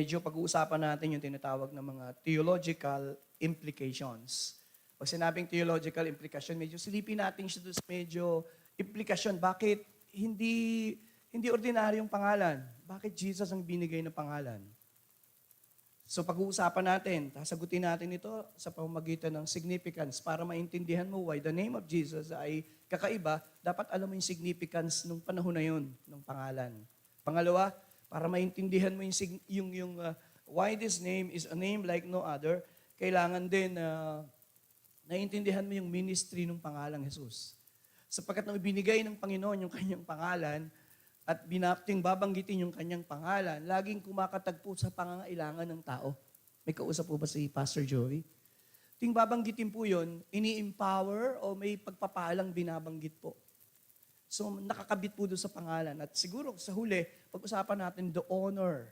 Medyo pag-uusapan natin yung tinatawag na mga theological implications. Pag sinabing theological implication, medyo silipin natin siya doon sa medyo implikasyon. Bakit hindi ordinaryong pangalan? Bakit Jesus ang binigay na pangalan? So pag-uusapan natin, sasagutin natin ito sa pamamagitan ng significance para maintindihan mo why the name of Jesus ay kakaiba, dapat alam mo yung significance nung panahon na yun, ng pangalan. Pangalawa, para maintindihan mo why this name is a name like no other, kailangan din naiintindihan mo yung ministry ng pangalang Jesus. Sapagkat nang ibinigay ng Panginoon yung kanyang pangalan, at babanggitin yung kanyang pangalan, laging kumakatagpo sa pangangailangan ng tao. May kausap po ba si Pastor Joey? Ting babanggitin po yun, ini-empower o may pagpapalang binabanggit po. So nakakabit po doon sa pangalan. At siguro sa huli, pag-usapan natin the honor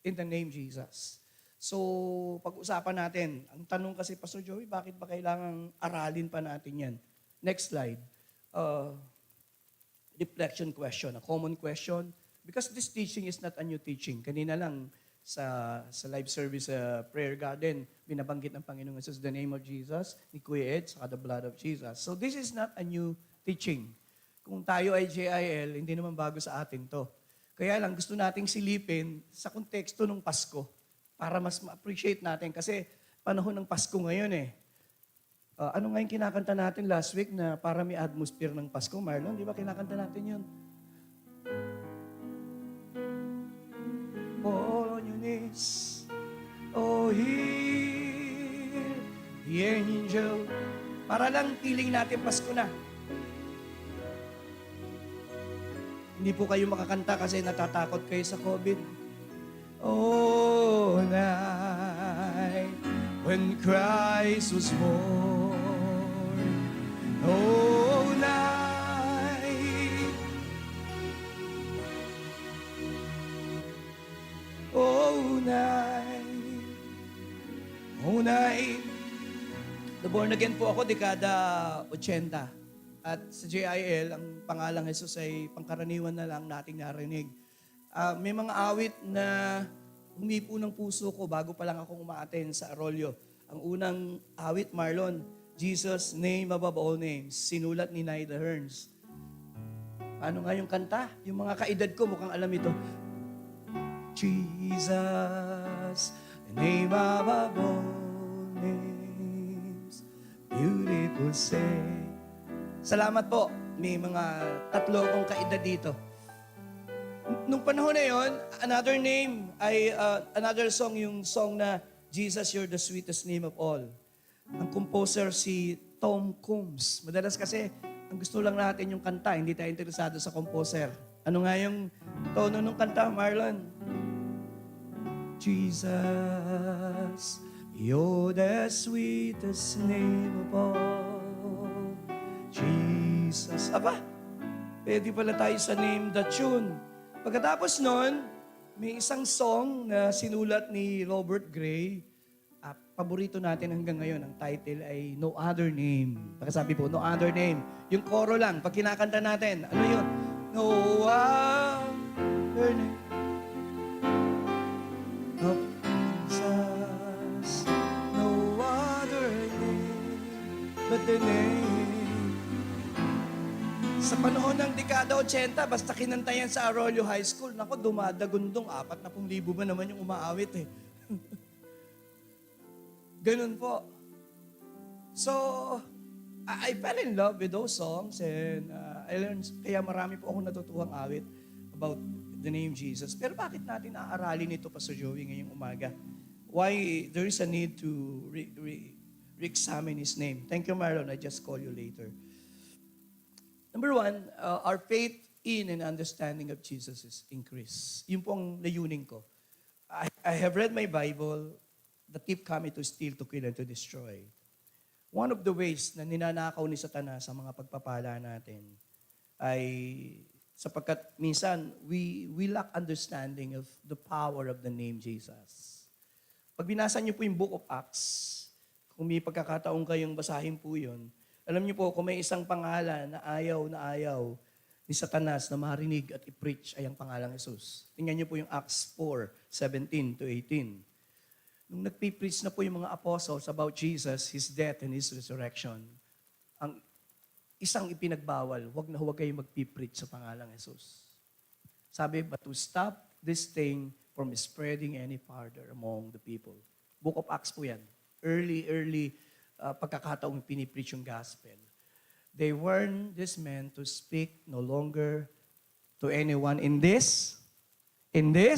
in the name Jesus. So pag-usapan natin, ang tanong kasi, Pastor Joey, bakit ba kailangang aralin pa natin yan? Next slide. Reflection question, a common question. Because this teaching is not a new teaching. Kanina lang sa live service prayer garden, binabanggit ng Panginoon Jesus the name of Jesus, ni Kuya Ed, saka the blood of Jesus. So this is not a new teaching. Kung tayo ay JIL, hindi naman bago sa atin to. Kaya lang gusto nating silipin sa konteksto ng Pasko para mas ma-appreciate natin. Kasi panahon ng Pasko ngayon eh. Ano nga yung kinakanta natin last week na para may atmosphere ng Pasko, Marlon? Di ba kinakanta natin yun? Fall on your knees, oh hear the angel. Para lang feeling natin Pasko na. Hindi po kayo makakanta kasi natatakot kayo sa COVID. Oh, night when Christ was born. Oh, night. Oh, night. Oh, night. Born again po ako, dekada 80. At sa JIL, ang pangalang Jesus ay pangkaraniwan na lang nating narinig. May mga awit na humipo ng puso ko bago pa lang akong umaaten sa Arroyo. Ang unang awit, Marlon, Jesus, name above all names, sinulat ni Naida Hearns. Paano nga yung kanta? Yung mga kaedad ko mukhang alam ito. Jesus, name above all names, beautiful say. Salamat po. May mga tatlo akong kaedad dito. Nung panahon na yon, another name ay another song, yung song na Jesus, You're the Sweetest Name of All. Ang composer si Tom Coombs. Madalas kasi, ang gusto lang natin yung kanta, hindi tayo interesado sa composer. Ano nga yung tono ng kanta, Marlon? Jesus, You're the sweetest name of all. Jesus. Aba, pwede pala tayo sa name the tune. Pagkatapos nun, may isang song na sinulat ni Robert Gray. Paborito natin hanggang ngayon. Ang title ay No Other Name. Pagkasabi po, No Other Name. Yung choro lang, pag kinakanta natin, ano yun? No other name of Jesus. No other name but the name. Sa panahon ng dekada 80, basta kinanta yan sa Arroyo High School, naku, dumadagundong 40,000 ba naman yung umaawit eh. Ganun po. So, I fell in love with those songs and I learned, kaya marami po akong natutuhang awit about the name Jesus. Pero bakit natin aaralin ito, Pastor Joey, ngayong umaga? Why there is a need to re-examine His name? Thank you, Marlon. I just call you later. Number one, our faith in and understanding of Jesus is increased. Yun po ang layunin ko. I have read my Bible. The thief cometh to steal, to kill, and to destroy. One of the ways na ninanakaw ni Satanas sa mga pagpapala natin ay sapagkat minsan we lack understanding of the power of the name Jesus. Pag binasa niyo po yung Book of Acts, kung may pagkakataong kayong basahin po yun, alam niyo po kung may isang pangalan na ayaw ni Satanas na marinig at i-preach ay ang pangalang Jesus. Tingnan niyo po yung Acts 4:17 to 18. Nung nagpipreach na po yung mga apostles about Jesus, His death and His resurrection, ang isang ipinagbawal, huwag kayong magpipreach sa pangalang Jesus. Sabi, but to stop this thing from spreading any farther among the people. Book of Acts po yan. Early pagkakataong pinipreach yung gospel. They warned these men to speak no longer to anyone in this. Hindi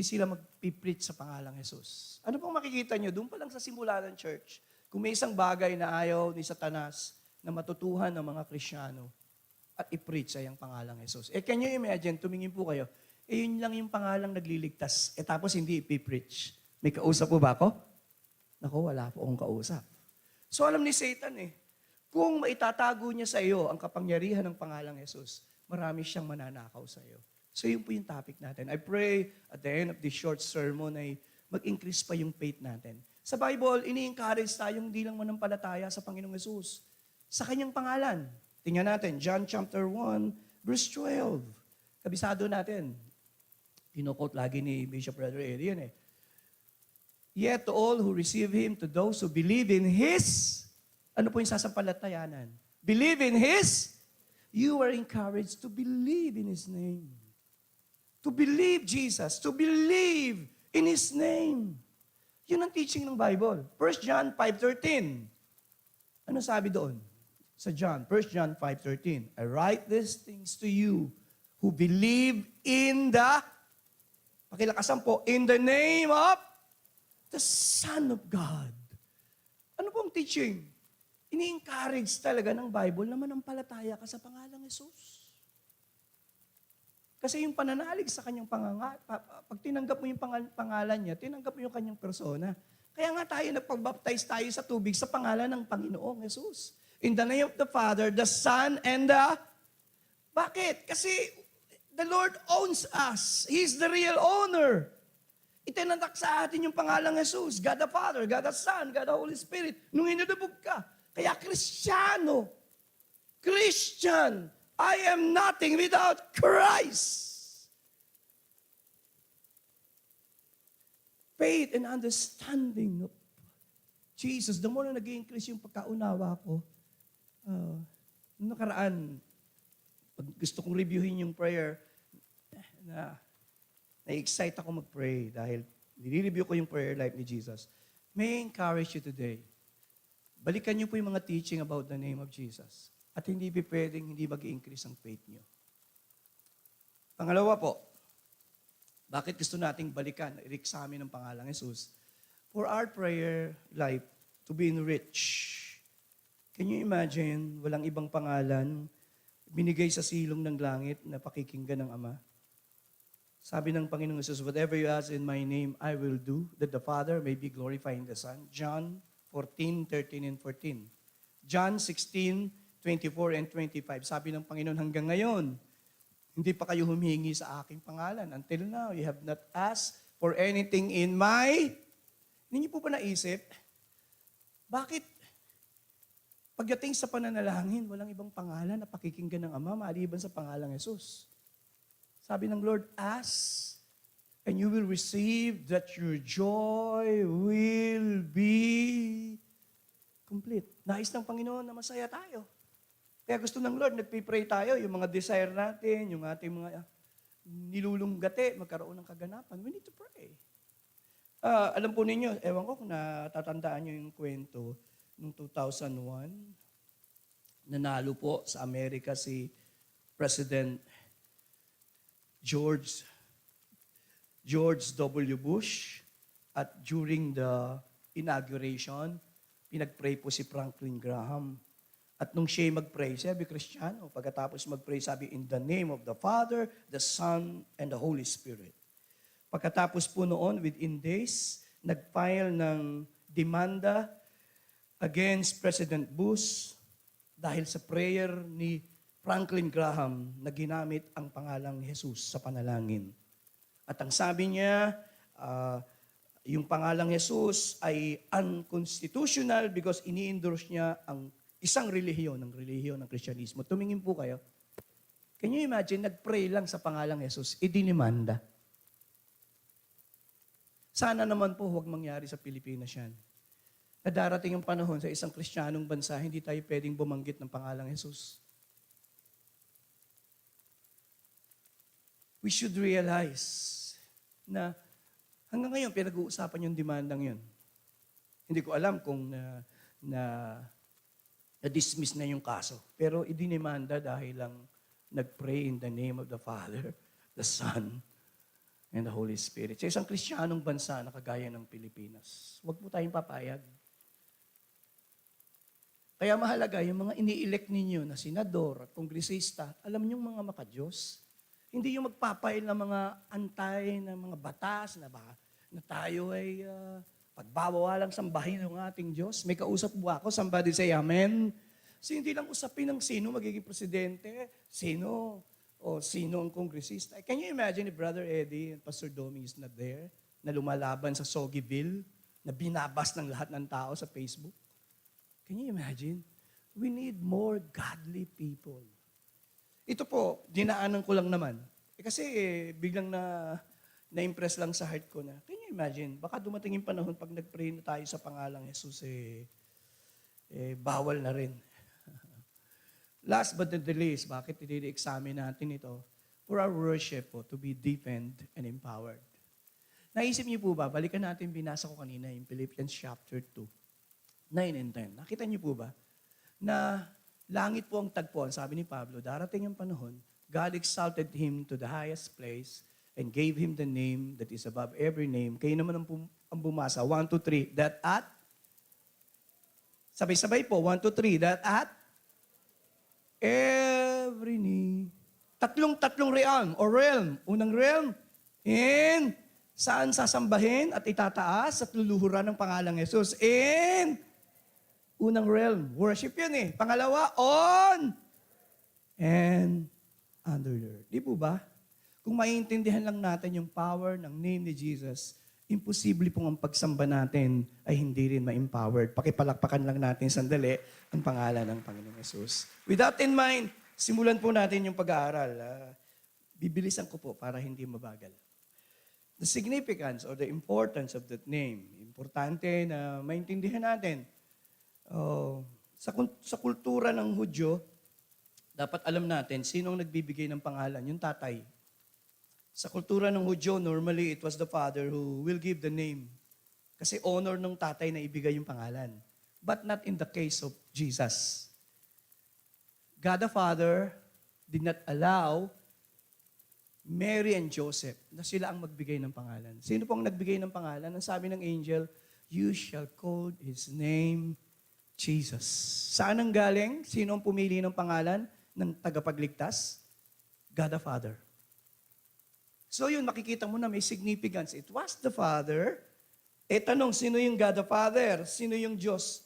sila magpipreach sa pangalang Jesus. Ano pong makikita nyo? Doon pa lang sa simula ng church, kung may isang bagay na ayaw ni Satanas na matutuhan ng mga Kristiyano at i-preach ay ang pangalang Jesus. Can you imagine, tumingin po kayo, yun lang yung pangalang nagliligtas, tapos hindi i-preach. May kausap po ba ako? Naku, wala po akong kausap. So alam ni Satan kung maitatago niya sa iyo ang kapangyarihan ng pangalang Jesus, marami siyang mananakaw sa iyo. So yun po yung topic natin. I pray at the end of this short sermon ay mag-increase pa yung faith natin. Sa Bible, ini-encourage tayong hindi lang manampalataya sa Panginoong Jesus. Sa kanyang pangalan. Tingnan natin, John chapter 1, verse 12. Kabisado natin. Pinukot lagi ni Bishop Brother Arian Yet to all who receive Him, to those who believe in His, ano po yung sasampalatayanan? Believe in His, you are encouraged to believe in His name. To believe Jesus, to believe in His name. Yun ang teaching ng Bible. 1 John 5:13. Ano sabi doon? Sa John, 1 John 5:13. I write these things to you who believe in the, pakilakasan po, in the name of the Son of God. Ano pong teaching? Ini-encourage talaga ng Bible na manampalataya ka sa pangalang Jesus. Kasi yung pananalig sa kanyang pag tinanggap mo yung pangalan niya, tinanggap mo yung kanyang persona. Kaya nga tayo nagpag-baptize tayo sa tubig sa pangalan ng Panginoong Jesus. In the name of the Father, the Son, and the... Bakit? Kasi the Lord owns us. He's the real owner. Itinatak sa atin yung pangalang Jesus. God the Father, God the Son, God the Holy Spirit. Nung inulubog ka, kaya Kristiyano, Christian, I am nothing without Christ. Faith and understanding of Jesus. The more na nag-increase yung pagkaunawa ko, nung nakaraan, pag gusto kong reviewin yung prayer, na-excite ako mag-pray dahil nire-review ko yung prayer life ni Jesus. May I encourage you today. Balikan niyo po yung mga teaching about the name of Jesus. At hindi pwedeng hindi mag-increase ang faith niyo. Pangalawa po, bakit gusto nating balikan, i-examine ang pangalang Jesus? For our prayer life to be enriched. Can you imagine, walang ibang pangalan, binigay sa silong ng langit na pakikinggan ng Ama? Sabi ng Panginoong Jesus, whatever you ask in my name, I will do, that the Father may be glorified in the Son. John 14:13 and 14. John 16:24 and 25. Sabi ng Panginoon, hanggang ngayon, hindi pa kayo humihingi sa aking pangalan. Until now, you have not asked for anything in my... Hindi niyo po ba naisip? Bakit pagdating sa pananalangin, walang ibang pangalan na pakikinggan ng Ama maliban sa pangalang Jesus? Sabi ng Lord, ask and you will receive that your joy will be complete. Nais ng Panginoon na masaya tayo. Kaya gusto ng Lord, nagpipray tayo, yung mga desire natin, yung ating mga nilulunggate, magkaroon ng kaganapan. We need to pray. Alam po ninyo, ewan ko kung natatandaan nyo yung kwento, noong 2001, nanalo po sa Amerika si President George W. Bush, at during the inauguration, pinag-pray po si Franklin Graham. At nung siya mag-pray, sabi Kristiyano, pagkatapos mag-pray, sabi, in the name of the Father, the Son, and the Holy Spirit. Pagkatapos po noon, within days, nag-file ng demanda against President Bush dahil sa prayer ni Franklin Graham na ginamit ang pangalang Jesus sa panalangin. At ang sabi niya, yung pangalang Jesus ay unconstitutional because ini-endorse niya ang isang relihiyon ng Kristyanismo. Tumingin po kayo. Can you imagine, nag-pray lang sa pangalang Jesus, idinimanda. Sana naman po huwag mangyari sa Pilipinas yan. Na darating yung panahon sa isang Kristiyanong bansa, hindi tayo pwedeng bumanggit ng pangalang Jesus. We should realize na hanggang ngayon pinag-uusapan yung demandang yun. Hindi ko alam kung na-dismiss na yung kaso. Pero idinimanda dahil lang nag-pray in the name of the Father, the Son, and the Holy Spirit. Sa isang Kristiyanong bansa na kagaya ng Pilipinas, huwag po tayong papayag. Kaya mahalaga, yung mga ini-elect ninyo na senador at kongresista, alam niyong mga makadiyos. Hindi yung magpapail ng mga antay na mga batas na tayo ay pagbabawalang sambahin ng ating Diyos. May kausap po ako, somebody say amen. So hindi lang usapin ng sino magiging presidente, sino ang kongresista. Can you imagine if Brother Eddie and Pastor Domi is not there, na lumalaban sa Soggy Bill, na binabas ng lahat ng tao sa Facebook? Can you imagine? We need more godly people. Ito po, dinaanan ko lang naman. Kasi biglang na-impress lang sa heart ko na, can you imagine, baka dumating yung panahon pag nag-pray na tayo sa pangalang Jesus, bawal na rin. Last but not the least, bakit i-examine natin ito? For our worship po, to be deepened and empowered. Naisip niyo po ba, balikan natin, binasa ko kanina, yung Philippians chapter 2, 9 and 10. Nakita niyo po ba, na langit po ang tagpuan, sabi ni Pablo, darating ang panahon, God exalted him to the highest place and gave him the name that is above every name. Kayo naman ang bumasa, 1, 2, 3, that at, sabay-sabay po, 1, 2, 3, that at, every knee. Tatlong realm or realm. Unang realm, saan sasambahin at itataas at luluhuran ng pangalang Jesus? Unang realm, worship yan eh. Pangalawa, on and under the earth. Di po ba? Kung maiintindihan lang natin yung power ng name ni Jesus, imposible pong ang pagsamba natin ay hindi rin ma-empowered. Pakipalakpakan lang natin sandali ang pangalan ng Panginoong Jesus. With that in mind, simulan po natin yung pag-aaral. Bibilisan ko po para hindi mabagal. The significance or the importance of that name. Importante na maintindihan natin. Sa kultura ng Hudyo, dapat alam natin sinong nagbibigay ng pangalan, yung tatay. Sa kultura ng Hudyo, normally it was the father who will give the name. Kasi honor ng tatay na ibigay yung pangalan. But not in the case of Jesus. God the Father did not allow Mary and Joseph na sila ang magbigay ng pangalan. Sino pong nagbigay ng pangalan? Ang sabi ng angel, you shall call his name Jesus. Saan ang galing? Sino ang pumili ng pangalan ng tagapagligtas? God the Father. So yun, makikita mo na may significance. It was the Father. Tanong, sino yung God the Father? Sino yung Diyos?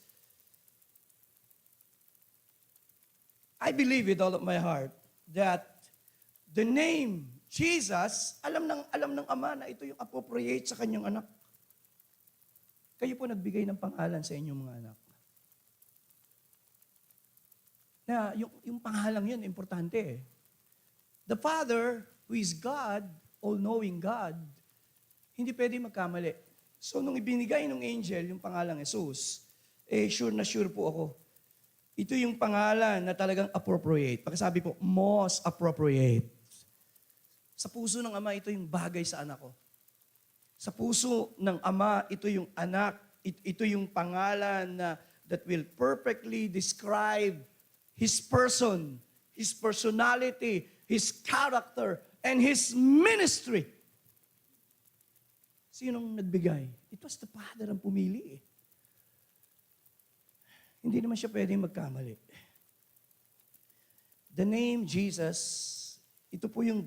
I believe with all of my heart that the name Jesus, alam ng Ama na ito yung appropriate sa kanyang anak. Kayo po nagbigay ng pangalan sa inyong mga anak. Na yung pangalan yun, importante eh. The Father, who is God, all-knowing God, hindi pwede magkamali. So, nung ibinigay ng angel yung pangalang Jesus, sure na sure po ako. Ito yung pangalan na talagang appropriate. Pagkasabi po, most appropriate. Sa puso ng Ama, ito yung bagay sa anak ko. Sa puso ng Ama, ito yung anak. Ito yung pangalan na that will perfectly describe His person, His personality, His character, and His ministry. Sinong nagbigay? It was the Father ang pumili eh. Hindi naman siya pwedeng magkamali. The name Jesus, ito po yung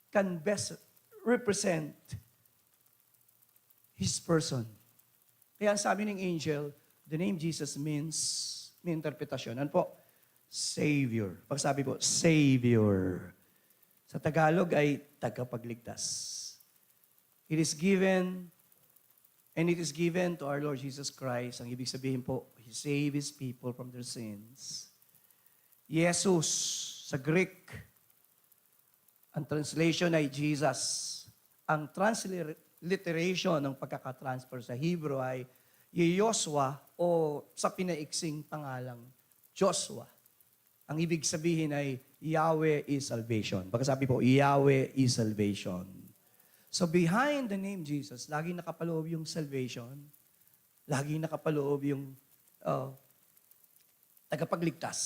can best represent His person. Kaya ang sabi ng angel, the name Jesus means, may interpretasyon. Ano po? Savior. Pag sabi po, Savior. Sa Tagalog ay tagapagligtas. It is given, and it is given to our Lord Jesus Christ. Ang ibig sabihin po, He saved His people from their sins. Jesus, Sa Greek, ang translation ay Jesus. Ang transliteration ng pagkakatransfer sa Hebrew ay Yosua o sa pinaiksing pangalang Joshua. Ang ibig sabihin ay Yahweh is salvation. Baka sabi po, Yahweh is salvation. So behind the name Jesus, laging nakapaloob yung salvation, laging nakapaloob yung tagapagligtas.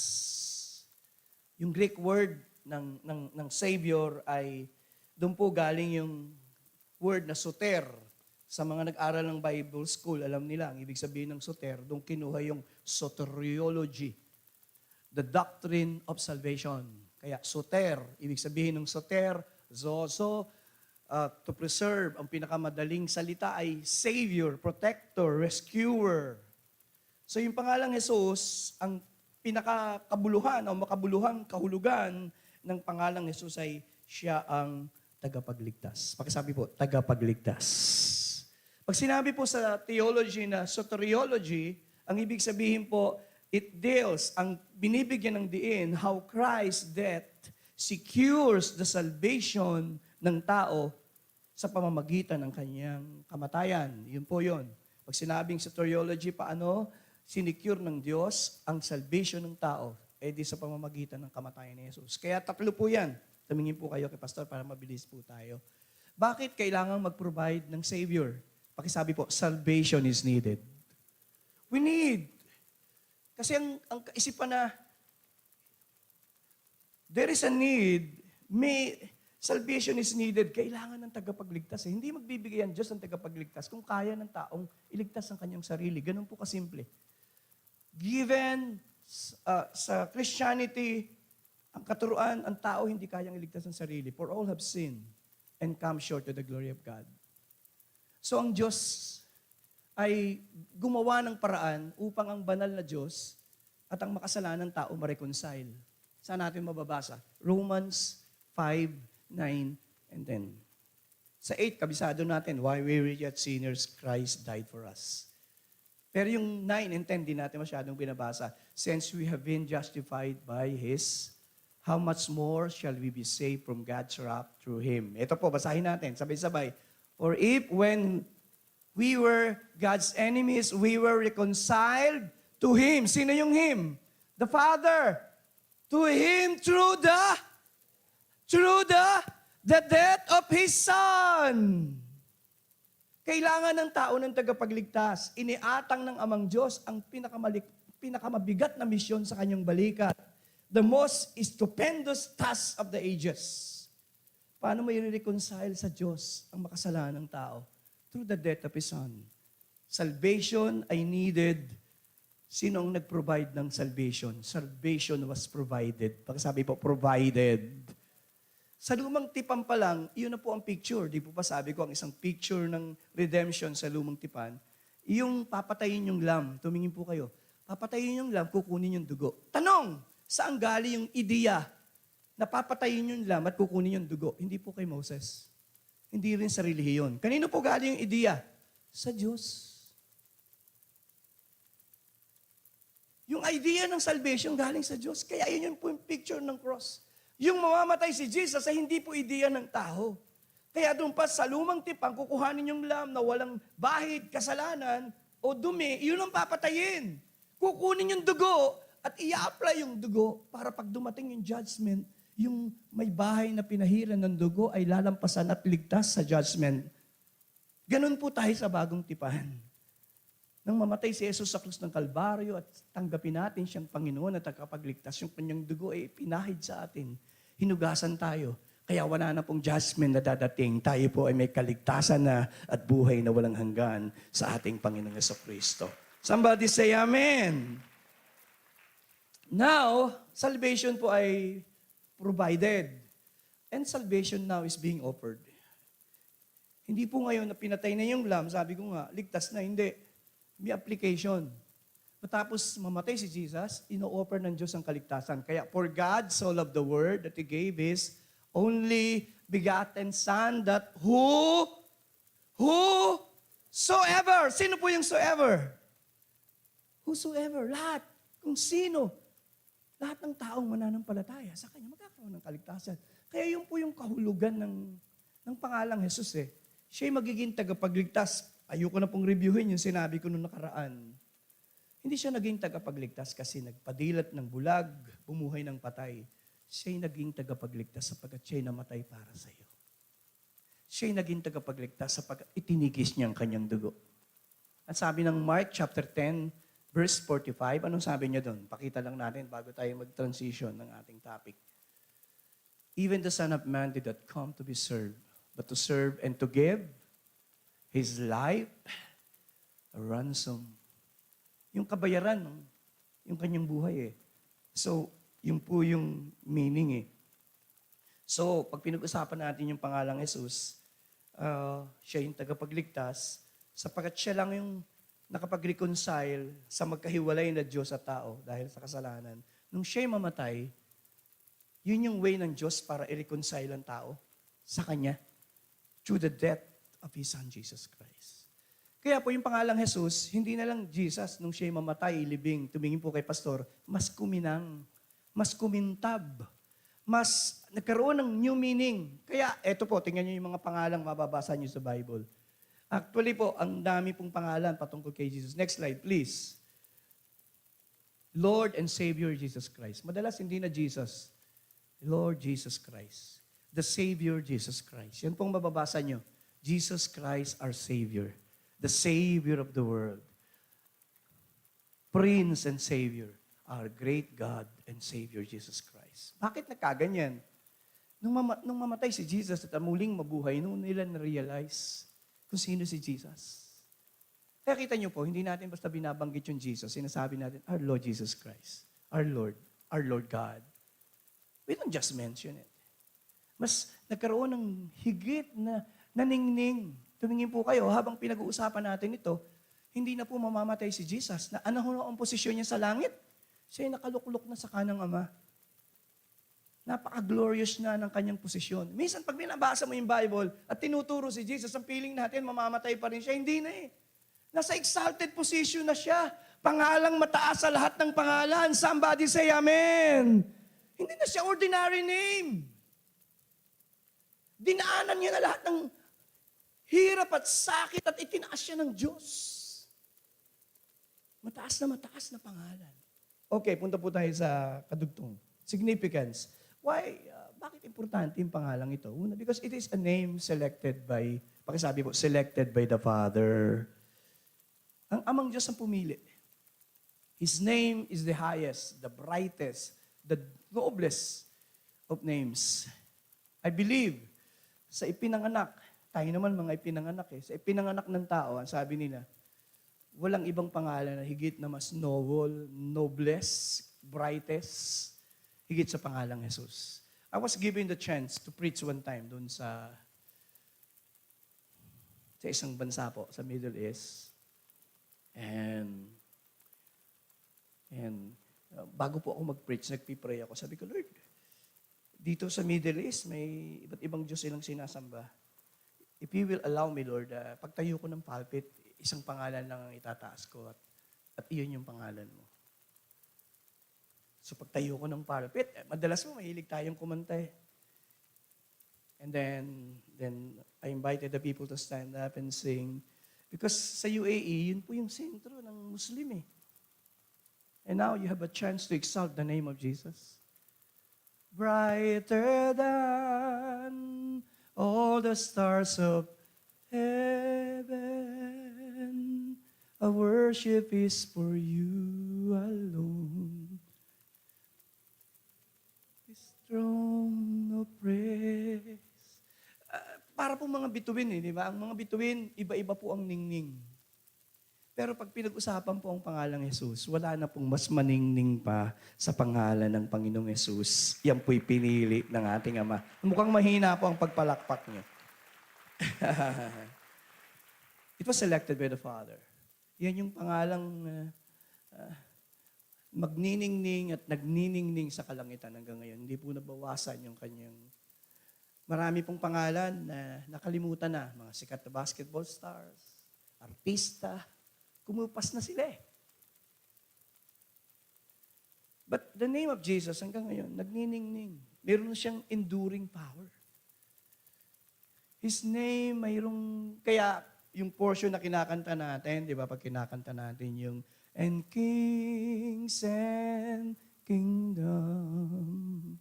Yung Greek word ng Savior ay doon po galing yung word na soter. Sa mga nag-aral ng Bible School, alam nila, ang ibig sabihin ng soter, doon kinuha yung soteriology, the doctrine of salvation. Kaya soter, ibig sabihin ng soter, zozo, to preserve, ang pinakamadaling salita ay Savior, Protector, Rescuer. So yung pangalang Jesus, ang pinakakabuluhan o makabuluhang kahulugan ng pangalang Jesus ay siya ang tagapagligtas. Pakisabi po, tagapagligtas. Pag sinabi po sa theology na soteriology, ang ibig sabihin po, it deals, ang binibigyan ng diin, how Christ's death secures the salvation ng tao sa pamamagitan ng kanyang kamatayan. Yun po yun. Pag sinabing soteriology, paano sinicure ng Diyos ang salvation ng tao, di sa pamamagitan ng kamatayan ni Jesus. Kaya tatlo po yan. Tumingin po kayo kay Pastor para mabilis po tayo. Bakit kailangan mag-provide ng Savior? Pakisabi po, salvation is needed. We need. Kasi ang kaisipan na there is a need, salvation is needed, kailangan ng tagapagligtas. Hindi magbibigay ang Diyos ng tagapagligtas kung kaya ng taong iligtas ang kanyang sarili. Ganun po kasimple. Given sa Christianity, ang katuruan, ang tao hindi kayang iligtas ang sarili. For all have sinned and come short to the glory of God. So ang Diyos ay gumawa ng paraan upang ang banal na Diyos at ang makasalanan ng tao ma-reconcile. Saan natin mababasa? Romans 5, 9, and 10. Sa 8, kabisado natin, why we were yet sinners, Christ died for us. Pero yung 9 and 10, di natin masyadong binabasa. Since we have been justified by His, how much more shall we be saved from God's wrath through Him? Ito po, basahin natin, sabay-sabay. For if when we were God's enemies, we were reconciled to Him. Sino yung Him? The Father. To Him through the death of His Son. Kailangan ng tao ng tagapagligtas. Iniatang ng Amang Diyos ang pinakamabigat na misyon sa kanyang balikat. The most stupendous task of the ages. Paano mo i-reconcile sa Diyos ang makasalanan ng tao? Through the death of His Son. Salvation ay needed. Sino ang nag-provide ng salvation? Salvation was provided. Pagkasabi po, provided. Sa lumang tipan pa lang, iyon na po ang picture. Di po pa sabi ko, ang isang picture ng redemption sa lumang tipan, yung papatayin yung lamb. Tumingin po kayo. Papatayin yung lamb, kukunin yung dugo. Tanong, saan galing yung ideya na papatayin yung lamb at kukunin yung dugo? Hindi po kay Moses. Hindi rin sa relihiyon. Kanino po galing yung ideya? Sa Diyos. Yung idea ng salvation galing sa Diyos. Kaya yun po yung picture ng cross. Yung mamamatay si Jesus ay hindi po ideya ng tao. Kaya doon pa sa lumang tipang, kukuhanin yung lamb na walang bahid, kasalanan, o dumi, yun ang papatayin. Kukunin yung dugo at i-apply yung dugo para pag dumating yung judgment, yung may bahay na pinahiran ng dugo ay lalampasan at ligtas sa judgment. Ganun po tayo sa bagong tipan. Nang mamatay si Jesus sa krus ng Kalbaryo at tanggapin natin siyang Panginoon at tagapagligtas, yung kanyang dugo ay pinahid sa atin. Hinugasan tayo. Kaya wala na pong judgment na dadating. Tayo po ay may kaligtasan na at buhay na walang hanggan sa ating Panginoong Jesucristo. Somebody say Amen. Now, salvation po ay provided. And salvation now is being offered. Hindi po ngayon na pinatay na yung lamb, sabi ko nga, ligtas na, hindi. May application. Matapos mamatay si Jesus, ino-offer ng Diyos ang kaligtasan. Kaya, for God so loved the world that He gave His only begotten Son, that whosoever, sino po yung soever? Whosoever, lahat, kung sino. lahat ng taong mananampalataya sa Kanya magkakaroon ng kaligtasan. Kaya yun po yung kahulugan ng pangalang Jesus eh. Siya'y magiging tagapagligtas. Ayoko na pong reviewin yung sinabi ko noong nakaraan. Hindi siya naging tagapagligtas kasi nagpadilat ng bulag, bumuhay ng patay. Siya'y naging tagapagligtas sapagkat siya'y namatay para sa iyo. Siya'y naging tagapagligtas sapagkat itinigis niya ang kanyang dugo. At sabi ng Mark chapter 10, verse 45, anong sabi niya doon? Pakita lang natin bago tayo mag-transition ng ating topic. Even the Son of Man did not come to be served, but to serve and to give His life a ransom. Yung kabayaran, yung kanyang buhay eh. So, yun po yung meaning eh. So, pag pinag-usapan natin yung pangalang Jesus, siya yung tagapagligtas, sapagkat siya lang yung nakapag-reconcile sa magkahiwalay na Diyos at tao dahil sa kasalanan. Nung siya'y mamatay, yun yung way ng Diyos para i-reconcile ang tao sa Kanya through the death of His Son, Jesus Christ. Kaya po yung pangalang Jesus, hindi na lang Jesus nung siya'y mamatay, libing, tumingin po kay pastor, mas kuminang, mas kumintab, mas nagkaroon ng new meaning. Kaya eto po, tingnan niyo yung mga pangalang mababasa niyo sa Bible. Actually po, ang dami pong pangalan patungkol kay Jesus. Next slide, please. Lord and Savior Jesus Christ. Madalas hindi na Jesus. Lord Jesus Christ. The Savior Jesus Christ. Yan pong mababasa nyo. Jesus Christ our Savior. The Savior of the world. Prince and Savior. Our great God and Savior Jesus Christ. Bakit nagkaganyan? Nung mamatay si Jesus at muling mabuhay, noon nila na-realize kung sino si Jesus. Kaya kita nyo po, hindi natin basta binabanggit yung Jesus. Sinasabi natin, our Lord Jesus Christ. Our Lord God. We don't just mention it. Mas nagkaroon ng higit na naningning. Tumingin po kayo, habang pinag-uusapan natin ito, hindi na po mamamatay si Jesus. Na ano ang posisyon niya sa langit? Siya'y nakaluklok na sa kanang Ama. Napaka-glorious na ng kanyang posisyon. Minsan, pag binabasa mo yung Bible at tinuturo si Jesus, ang feeling natin, mamamatay pa rin siya. Hindi na eh. Nasa exalted position na siya. Pangalang mataas sa lahat ng pangalan. Somebody say Amen. Hindi na siya ordinary name. Dinaanan niya na lahat ng hirap at sakit at itinaas siya ng Diyos. Mataas na pangalan. Okay, punta po tayo sa kadugtong. Significance. Why? Bakit importante yung pangalang ito? Una, because it is a name selected by, pakisabi po, selected by the Father. Ang amang Diyos ang pumili. His name is the highest, the brightest, the noblest of names. I believe, sa ipinanganak, tayo naman mga ipinanganak eh, sa ipinanganak ng tao, ang sabi nila, walang ibang pangalan na higit na mas noble, noblest, brightest, higit sa pangalang Jesus. I was given the chance to preach one time doon sa isang bansa po, sa Middle East. And bago po ako mag-preach, nagpipray ako. Sabi ko, Lord, dito sa Middle East, may iba't ibang Diyos silang sinasamba. If you will allow me, Lord, pagtayo ko ng pulpit, isang pangalan lang ang itataas ko at iyon yung pangalan mo. So pagtayo ko ng pulpit, madalas mo mahilig tayong kumanta eh. And then I invited the people to stand up and sing. Because sa UAE, yun po yung sentro ng Muslim eh. And now you have a chance to exalt the name of Jesus. Brighter than all the stars of heaven, a worship is for you alone. Throne of praise. Para po mga bituin eh, di ba? Ang mga bituin, iba-iba po ang ningning. Pero pag pinag-usapan po ang pangalang Jesus, wala na pong mas maningning pa sa pangalan ng Panginoong Jesus. Yan po'y pinili ng ating Ama. Mukhang mahina po ang pagpalakpak niyo. It was selected by the Father. Yan yung pangalang magniningning at nagniningning sa kalangitan hanggang ngayon. Hindi po nabawasan yung kanyang. Marami pong pangalan na nakalimutan na. Mga sikat na basketball stars, artista, kumupas na sila eh. But the name of Jesus, hanggang ngayon, nagniningning. Meron siyang enduring power. His name, kaya yung portion na kinakanta natin, di ba, pag kinakanta natin yung, and kings and kingdom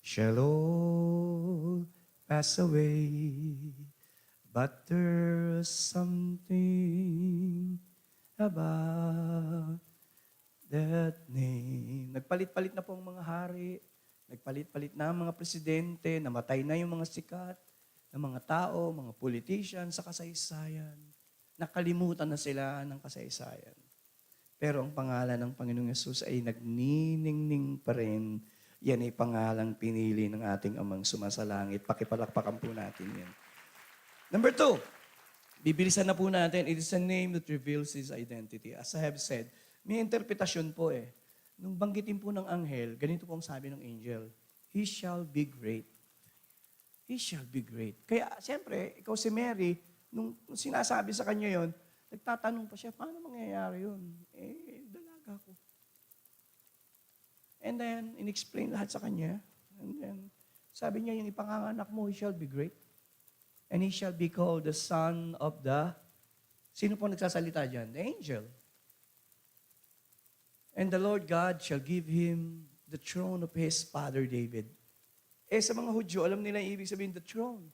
shall all pass away, but there's something about that name. Nagpalit-palit na po ang mga hari, nagpalit-palit na ang mga presidente, namatay na yung mga sikat, ng mga tao, mga politician sa kasaysayan. Nakalimutan na sila ng kasaysayan. Pero ang pangalan ng Panginoong Yesus ay nagniningning pa rin. Yan ay pangalang pinili ng ating Amang sumasalangit. Pakipalakpakan po natin yan. Number 2, bibilisan na po natin. It is a name that reveals His identity. As I have said, may interpretasyon po eh. Nung banggitin po ng anghel, ganito po ang sabi ng angel, He shall be great. He shall be great. Kaya, siyempre, ikaw si Mary, nung sinasabi sa kanya yon, nagtatanong pa siya, paano mangyayari yun? Dalaga ko. And then, in-explain lahat sa kanya. And then, sabi niya, yung ipanganganak mo, he shall be great. And he shall be called the son of the... Sino po nagsasalita dyan? The angel. And the Lord God shall give him the throne of his father David. Sa mga Hudyo, alam nila yung ibig sabihin, the throne.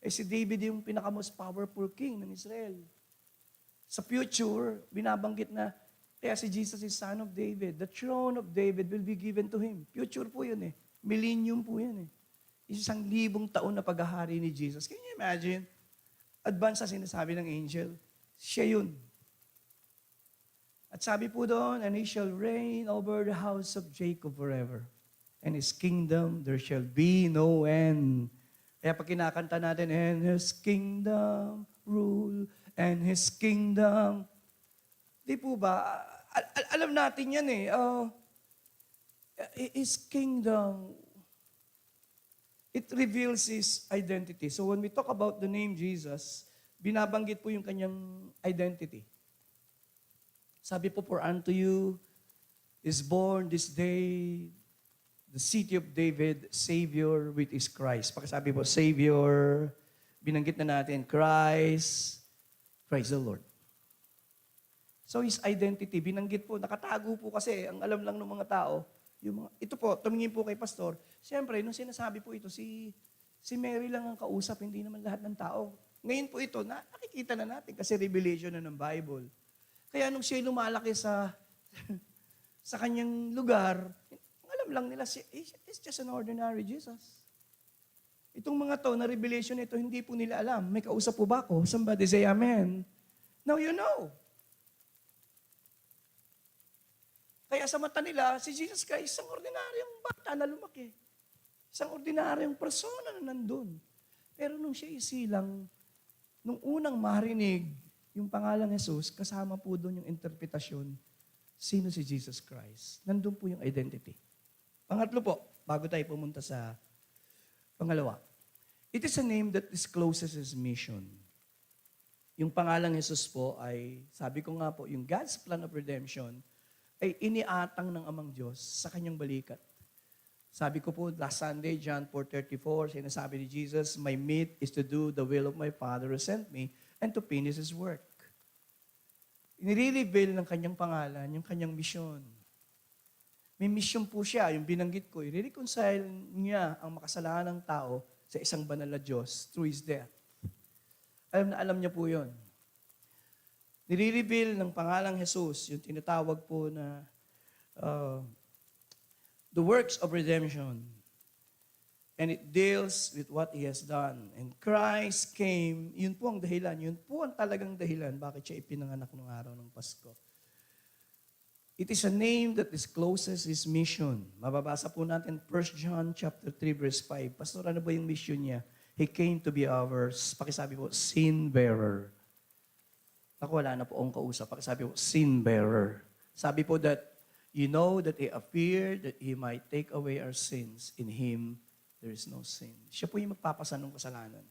Si David yung pinaka-most powerful king ng Israel. Sa future, binabanggit na, kaya si Jesus is son of David. The throne of David will be given to him. Future po yun eh. Millennium po yan eh. 1,000 taon na paghahari ni Jesus. Can you imagine? Advance sa sinasabi ng angel. Siya yun. At sabi po doon, and he shall reign over the house of Jacob forever. And His kingdom, there shall be no end. Kaya pag kinakanta natin, and His kingdom rule, and His kingdom. Di po ba? Alam natin yan eh. His kingdom, it reveals His identity. So when we talk about the name Jesus, binabanggit po yung kanyang identity. Sabi po, for unto you is born this day the city of David, Savior, which is Christ. Pagkasabi po, Savior, binanggit na natin, Christ the Lord. So His identity, binanggit po, nakatago po kasi, ang alam lang ng mga tao, ito po, tumingin po kay Pastor, siyempre, nung sinasabi po ito, si Mary lang ang kausap, hindi naman lahat ng tao. Ngayon po ito, nakikita na natin kasi revelation na ng Bible. Kaya nung siya lumalaki sa kanyang lugar, alam lang nila, it's just an ordinary Jesus. Itong mga to na revelation nito, hindi po nila alam. May kausap po ba ako? Somebody say amen. Now you know. Kaya sa mata nila, si Jesus Christ, isang ordinaryong bata na lumaki. Isang ordinaryong persona na nandun. Pero nung siya isilang, nung unang marinig yung pangalang Jesus, kasama po doon yung interpretasyon, sino si Jesus Christ. Nandun po yung identity. Pangatlo po, bago tayo pumunta sa pangalawa. It is a name that discloses His mission. Yung pangalang Jesus po ay, sabi ko nga po, yung God's plan of redemption ay iniatang ng Amang Diyos sa kanyang balikat. Sabi ko po, last Sunday, John 4:34, sinasabi ni Jesus, my meat is to do the will of my Father who sent me and to finish His work. Inire-reveal ng kanyang pangalan, yung kanyang mission. May mission po siya, yung binanggit ko, i-reconcile niya ang makasalanan ng tao sa isang banal na Diyos through His death. Alam niya po yun. Nire-reveal ng pangalang Jesus, yung tinatawag po na the works of redemption. And it deals with what He has done. And Christ came, yun po ang dahilan, yun po ang talagang dahilan bakit siya ipinanganak ng araw ng Pasko. It is a name that discloses His mission. Mababasa po natin 1 John chapter 3 verse 5. Pastor, ano ba yung mission niya? He came to be ours, pakisabi po, sin bearer. Ako wala na po ang kausap, pakisabi po, sin bearer. Sabi po that, you know that He appeared that He might take away our sins. In Him, there is no sin. Siya po yung magpapasan ng kasalanan.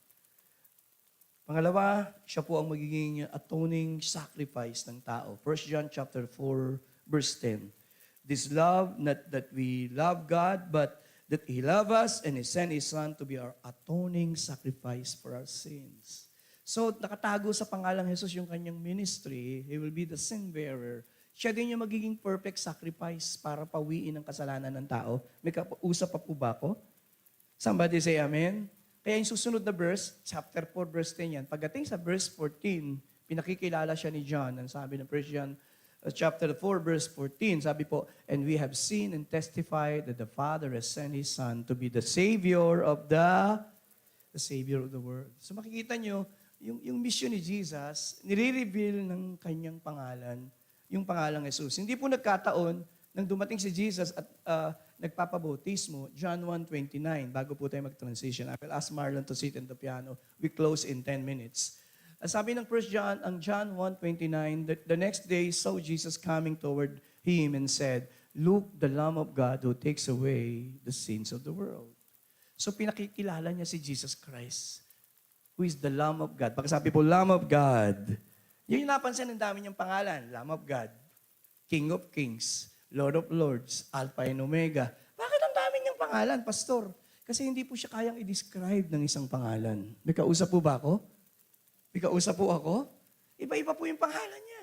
Pangalawa, siya po ang magiging atoning sacrifice ng tao. 1 John chapter 4, verse 10. This love, not that we love God, but that He loved us and He sent His Son to be our atoning sacrifice for our sins. So, nakatago sa pangalang Jesus yung kanyang ministry. He will be the sin bearer. Siya din yung magiging perfect sacrifice para pawiin ang kasalanan ng tao. May usap pa po ba ako? Somebody say amen? Kaya yung susunod na verse, chapter 4, verse 10 yan. Pagdating sa verse 14, pinakikilala siya ni John. Ang sabi ng 1 John chapter 4, verse 14, sabi po, and we have seen and testified that the Father has sent His Son to be the Savior of the Savior of the world. So makikita nyo, yung mission ni Jesus, nire-reveal ng kanyang pangalan, yung pangalang Jesus. Hindi po nagkataon nang dumating si Jesus at nagpapabautismo, John 1:29, bago po tayo mag-transition. I will ask Marlon to sit in the piano. We close in 10 minutes. Sabi ng 1 John, ang John 1:29, the next day saw Jesus coming toward him and said, "Look, the Lamb of God who takes away the sins of the world." So pinakikilala niya si Jesus Christ, who is the Lamb of God. Pagkasabi po, Lamb of God. Yun yung napansin, ang dami niyang pangalan. Lamb of God, King of Kings, Lord of Lords, Alpha and Omega. Bakit ang dami niyang pangalan, Pastor? Kasi hindi po siya kayang i-describe ng isang pangalan. May kausap po ba ako? May kausap po ako? Iba-iba po yung pangalan niya.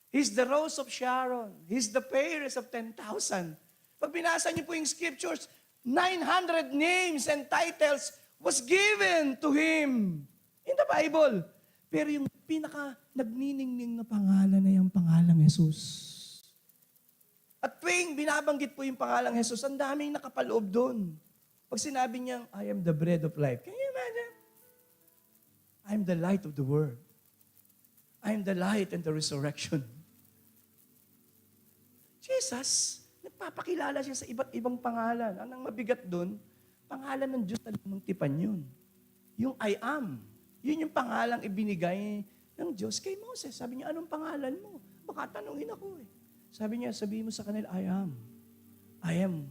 He's the Rose of Sharon. He's the fairest of 10,000. Pag binasa niyo po yung scriptures, 900 names and titles was given to Him in the Bible. Pero yung pinaka nagniningning na pangalan na yung pangalang Jesus. At tuwing binabanggit po yung pangalang Jesus, ang daming nakapaloob doon. Pag sinabi niyang, I am the bread of life. Can you imagine? I am the light of the world. I am the light and the resurrection. Jesus, nagpapakilala siya sa iba't ibang pangalan. Anong mabigat doon? Pangalan ng Diyos na lumang tipan yun. Yung I am. Yun yung pangalang ibinigay ng Diyos kay Moses. Sabi niya, anong pangalan mo? Baka tanungin ako eh. Sabi niya, sabihin mo sa kanila, I am. I am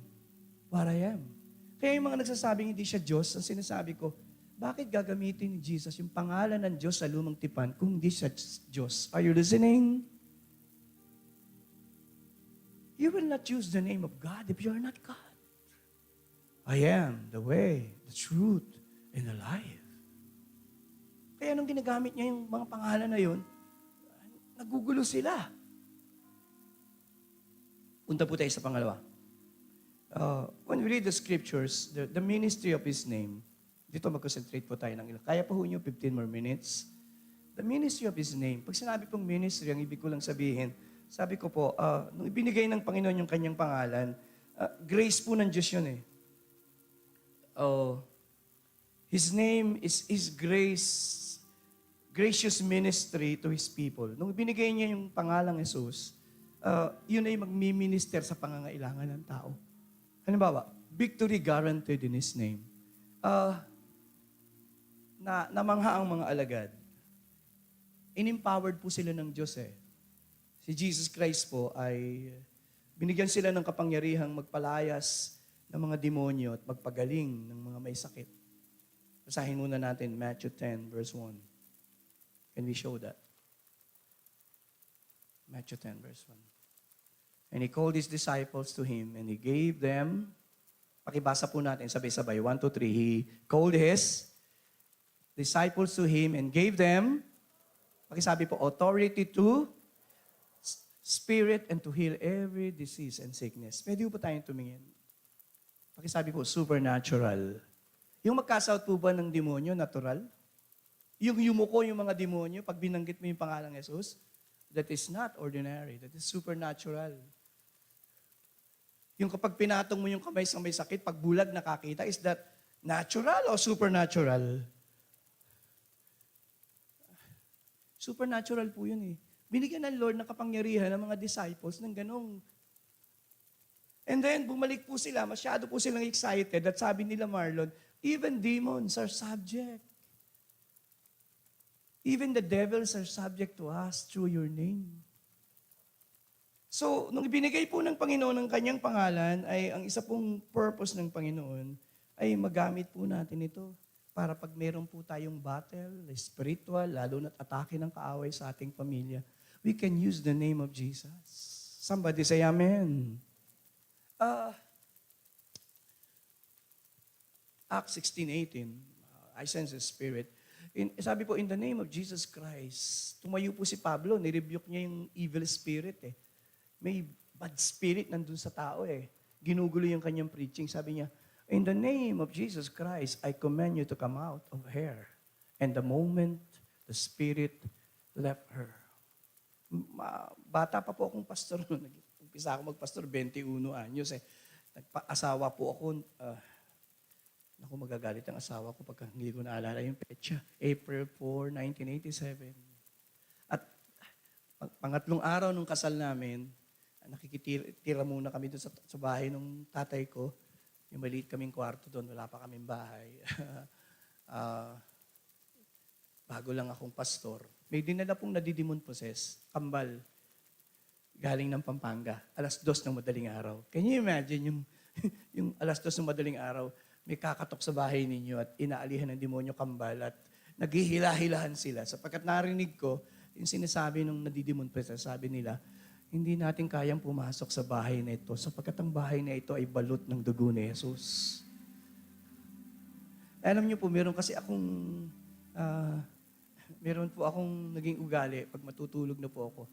what I am. Kaya yung mga nagsasabing hindi siya Diyos, ang sinasabi ko, bakit gagamitin ni Jesus yung pangalan ng Diyos sa lumang tipan kung hindi siya Diyos? Are you listening? You will not use the name of God if you are not God. I am the way, the truth, and the life. Kaya nung ginagamit niya yung mga pangalan na yun, nagugulo sila. Punta po tayo sa pangalawa. When we read the scriptures, the ministry of His name, dito mag-concentrate po tayo ng ilan. Kaya po nyo 15 more minutes. The ministry of His name. Pag sinabi pong ministry, ang ibig ko lang sabihin, sabi ko po, nung ibinigay ng Panginoon yung kanyang pangalan, grace po ng Diyos yun eh. His name is His gracious ministry to His people. Nung binigay niya yung pangalang Jesus, yun ay magmi-minister sa pangangailangan ng tao. Halimbawa, victory guaranteed in His name. Namangha ang mga alagad. In-empowered po sila ng Diyos eh. Si Jesus Christ po ay binigyan sila ng kapangyarihang magpalayas ng mga demonyo at magpagaling ng mga may sakit. Basahin muna natin Matthew 10, verse 1. Can we show that? Matthew 10, verse 1. And He called His disciples to Him, and He gave them, pakibasa po natin sabay-sabay, 1, 2, 3. He called His disciples to Him and gave them, pakisabi po, authority to spirit and to heal every disease and sickness. Pwede po tayong tumingin. Pakisabi po, supernatural. Yung magkasaut po ba ng demonyo, natural? Yung yumuko yung mga demonyo, pag binanggit mo yung pangalang Jesus, that is not ordinary. That is supernatural. Yung kapag pinatong mo yung kamay sa may sakit, pag bulag nakakita, is that natural o supernatural? Supernatural po yun eh. Binigyan ng Lord ng kapangyarihan ng mga disciples ng ganong. And then, bumalik po sila, masyado po silang excited at sabi nila, Marlon, even demons are subject. Even the devils are subject to us through your name. So, nung ibinigay po ng Panginoon ang kanyang pangalan, ay ang isa pong purpose ng Panginoon ay magamit po natin ito para pag meron po tayong battle, spiritual, lalo na't atake ng kaaway sa ating pamilya, we can use the name of Jesus. Somebody say amen. Uh, Acts 16:18, I sense the Spirit. Sabi po, in the name of Jesus Christ, tumayo po si Pablo, nirebuke niya yung evil spirit eh. May bad spirit nandun sa tao eh. Ginugulo yung kanyang preaching. Sabi niya, in the name of Jesus Christ, I command you to come out of her. And the moment the spirit left her. Bata pa po akong pastor noon. Nag-umpisa ako magpastor, 21 anyos eh. Nagpa-asawa po ako, naku, magagalit ang asawa ko pagka hindi ko naalala yung petsa. April 4, 1987. At pangatlong araw nung kasal namin, nakikitira muna kami doon sa bahay ng tatay ko. Yung maliit kaming kwarto doon, wala pa kaming bahay. Bago lang akong pastor. May dinala pong nadidemon possess, kambal, galing ng Pampanga. 2:00 ng madaling araw. Can you imagine yung 2:00 ng madaling araw, may kakatok sa bahay ninyo at inaalihan ng demonyo kambal at naghihila-hilahan sila. Sapagkat narinig ko, yung sinasabi ng nadidemon possess, sabi nila, hindi natin kayang pumasok sa bahay na ito sapagkat ang bahay na ito ay balot ng dugo ni Jesus. Alam niyo po, meron po akong naging ugali pag matutulog na po ako.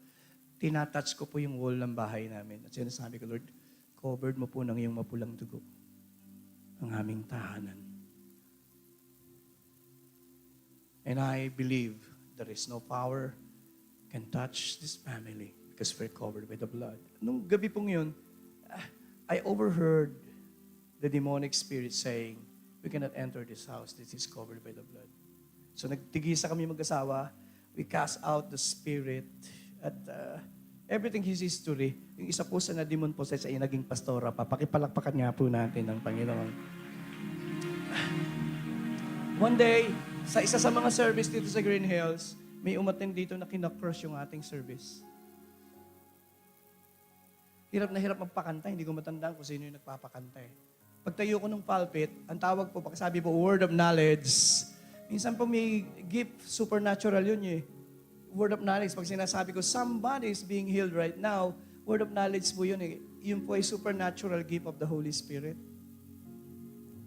Tinatouch ko po yung wall ng bahay namin. At sinasabi ko, Lord, covered mo po ng iyong mapulang dugo ang aming tahanan. And I believe there is no power can touch this family because we're covered by the blood. Nung gabi pong yun, I overheard the demonic spirit saying, we cannot enter this house. This is covered by the blood. So nagtigisa kami mag-asawa. We cast out the spirit at everything his history. Yung isa po sa na-demon possessed ay naging pastora pa. Pakipalakpakan nga po natin ng Panginoon. One day, sa isa sa mga service dito sa Green Hills, may umattend dito na kinakrush yung ating service. Hirap na hirap magpakanta, hindi ko matandaan kung sino yung nagpapakanta eh. Pagtayo ko ng pulpit, ang tawag po, pagkasabi po, word of knowledge. Minsan po may gift, supernatural yun eh. Word of knowledge. Pag sinasabi ko, somebody is being healed right now, word of knowledge po yun eh. Yun po ay supernatural gift of the Holy Spirit.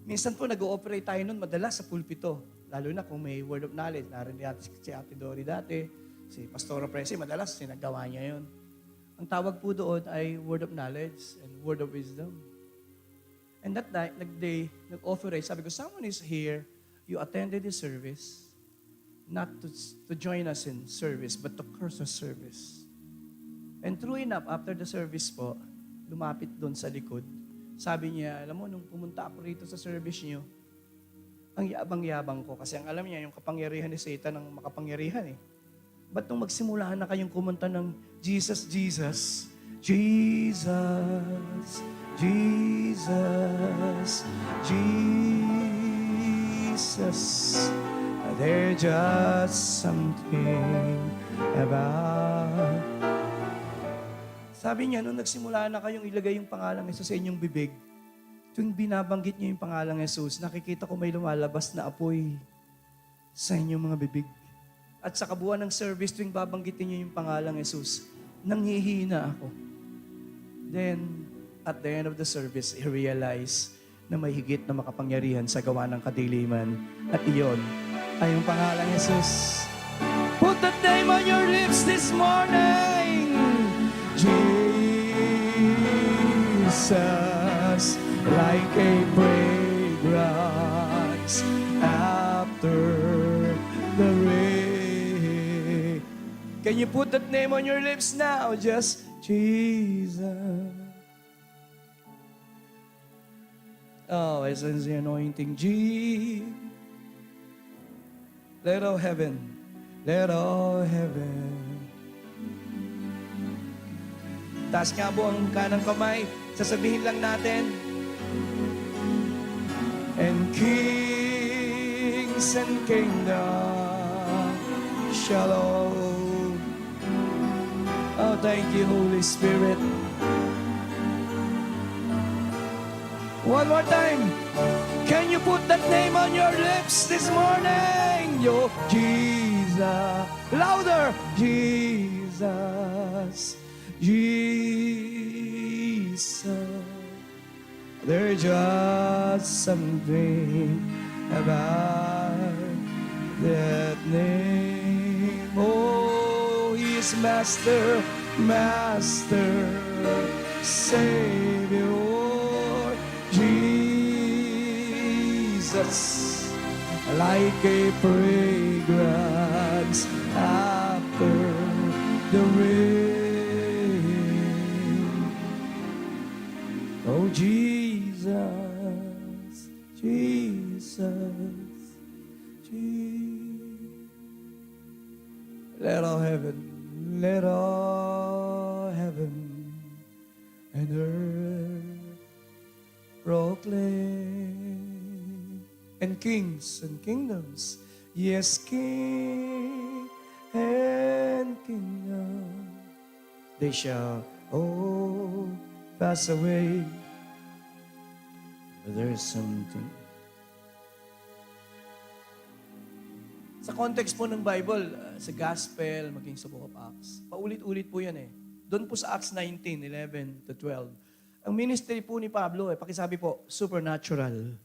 Minsan po nag-ooperate tayo nun madalas sa pulpito. Lalo na kung may word of knowledge. Narinig natin si Ate Dory dati, si Pastora Presi, madalas sinagawa niya yun. Ang tawag po doon ay word of knowledge and word of wisdom. And that night, nag-offerate, sabi ko, someone is here, you attended the service, not to join us in service, but to curse the service. And true enough, after the service po, lumapit doon sa likod. Sabi niya, alam mo, nung pumunta ako rito sa service niyo, ang yabang-yabang ko. Kasi ang alam niya, yung kapangyarihan ni Satan ang makapangyarihan eh. Ba't nung magsimula na kayong kumanta ng Jesus, Jesus, Jesus, Jesus, Jesus, there's just something about. Sabi niya, nung nagsimula na kayong ilagay yung pangalang Jesus sa inyong bibig, tuwing binabanggit niyo yung pangalang Jesus, nakikita ko may lumalabas na apoy sa inyong mga bibig. At sa kabuuan ng service, tuwing babanggitin niyo yung pangalang Jesus, nanghihina ako. Then, at the end of the service, I realize na may higit na makapangyarihan sa gawa ng kadiliman. At iyon ay yung pangalang Jesus. Put that name on your lips this morning. Jesus, like a fragrance after the rain. Can you put that name on your lips now? Just Jesus. Oh, I sense the anointing. Let all heaven, let all heaven. Taas nga po ang kanang kamay. Sasabihin lang natin. And kings and kingdom shall all. Oh, thank you, Holy Spirit. One more time. Can you put that name on your lips this morning? Yo, Jesus. Louder. Jesus. Jesus. There's just something about that name. Oh, He's Master, Master, Savior, Jesus, like a fragrance after the rain. Oh, Jesus, Jesus, Jesus. Let all heaven and earth proclaim, and kings and kingdoms, yes, king and kingdom, they shall all pass away, but there is something. Sa context po ng Bible, sa Gospel, maging sa Book of Acts, paulit-ulit po yan eh. Doon po sa Acts 19:11-12. Ang ministry po ni Pablo, pakisabi po, supernatural.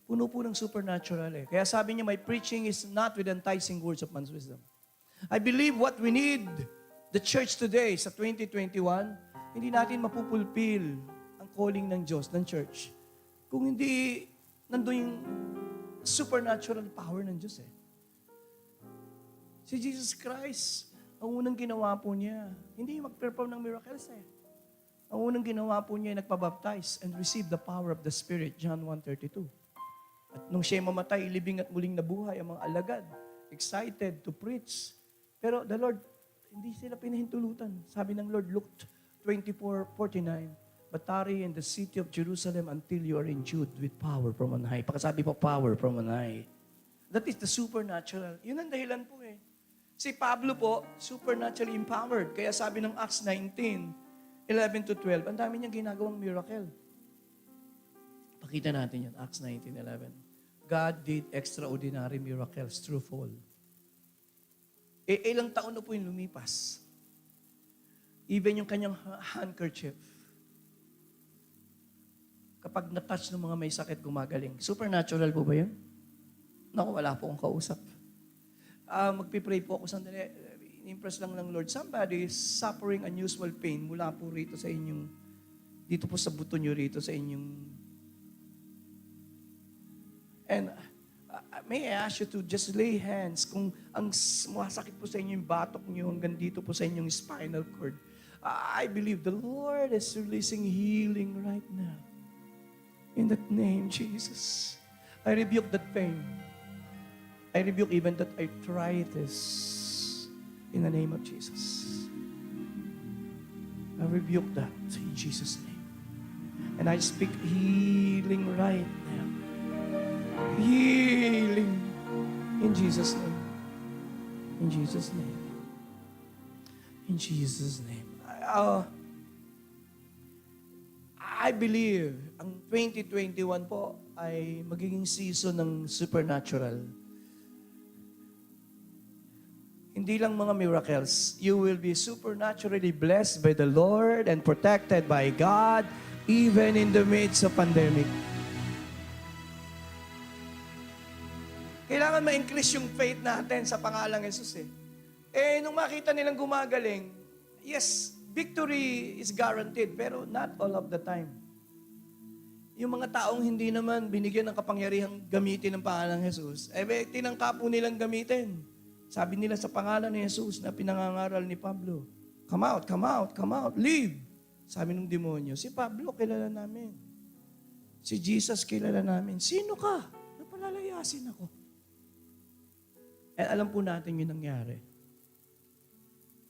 Puno po ng supernatural eh. Kaya sabi niya, my preaching is not with enticing words of man's wisdom. I believe what we need, the church today, sa 2021, hindi natin mapupulpil ang calling ng Diyos, ng church. Kung hindi nandun yung supernatural power ng Diyos eh. Si Jesus Christ, ang unang ginawa po niya, hindi mag-perform ng miracles eh. Ang unang ginawa po niya, nagpabaptize and receive the power of the Spirit, John 1:32. At nung siya mamatay, libing at muling nabuhay ang mga alagad, excited to preach. Pero the Lord, hindi sila pinahintulutan. Sabi ng Lord, Luke 24:49, but tarry in the city of Jerusalem until you are endued with power from on high. Pakasabi po, power from on high. That is the supernatural. Yun ang dahilan po eh. Si Pablo po, supernaturally empowered. Kaya sabi ng Acts 19:11-12, ang dami niyang ginagawang miracle. Pakita natin yan, Acts 19:11. God did extraordinary miracles through Paul. Ilang taon na po yung lumipas. Even yung kanyang handkerchief, kapag na-touch ng mga may sakit, gumagaling. Supernatural po ba yun? Naku, wala po akong kausap. Magpipray po ako sandali. Impress lang ng Lord. Somebody is suffering unusual pain mula po rito sa inyong, dito po sa buto nyo rito sa inyong. And may I ask you to just lay hands kung ang masakit po sa inyo yung batok nyo hanggang dito po sa inyong spinal cord. I believe the Lord is releasing healing right now. In that name, Jesus. I rebuke that pain. I rebuke even that arthritis in the name of Jesus. I rebuke that in Jesus' name. And I speak healing right now. Healing in Jesus' name. In Jesus' name. In Jesus' name. I believe ang 2021 po ay magiging season ng supernatural. Hindi lang mga miracles. You will be supernaturally blessed by the Lord and protected by God even in the midst of pandemic. Kailangan ma-increase yung faith natin sa pangalang Jesus eh. Nung makita nilang gumagaling, yes, victory is guaranteed, pero not all of the time. Yung mga taong hindi naman binigyan ng kapangyarihang gamitin ng pangalang Jesus, tinangka po nilang gamitin. Sabi nila sa pangalan ni Jesus na pinangangaral ni Pablo, come out, come out, come out, leave. Sabi ng demonyo, si Pablo kilala namin. Si Jesus kilala namin. Sino ka? Napalalayasin ako. At alam po natin yung nangyari.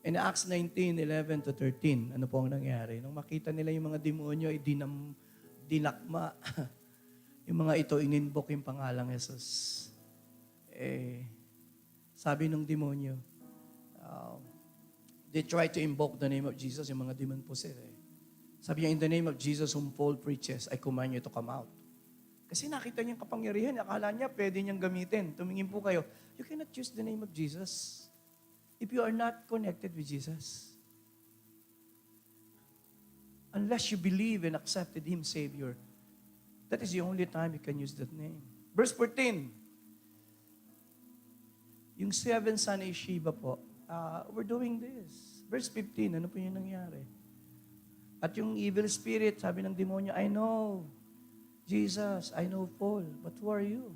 In Acts 19:11-13, ano po ang nangyari? Nung makita nila yung mga demonyo ay dinakma. Yung mga ito, ininbok yung pangalang Jesus. Sabi ng demonyo, they try to invoke the name of Jesus, yung mga demon possessed. Sabi niya, in the name of Jesus whom Paul preaches, I command you to come out. Kasi nakita niyang kapangyarihan, akala niya pwede niyang gamitin. Tumingin po kayo, you cannot use the name of Jesus if you are not connected with Jesus. Unless you believe and accepted Him Savior, That is the only time you can use that name. Verse 14. Yung 7 son ni Sheba po, we're doing this. Verse 15, ano po yung nangyari? At yung evil spirit, sabi ng demonyo, I know, Jesus, I know Paul, but who are you?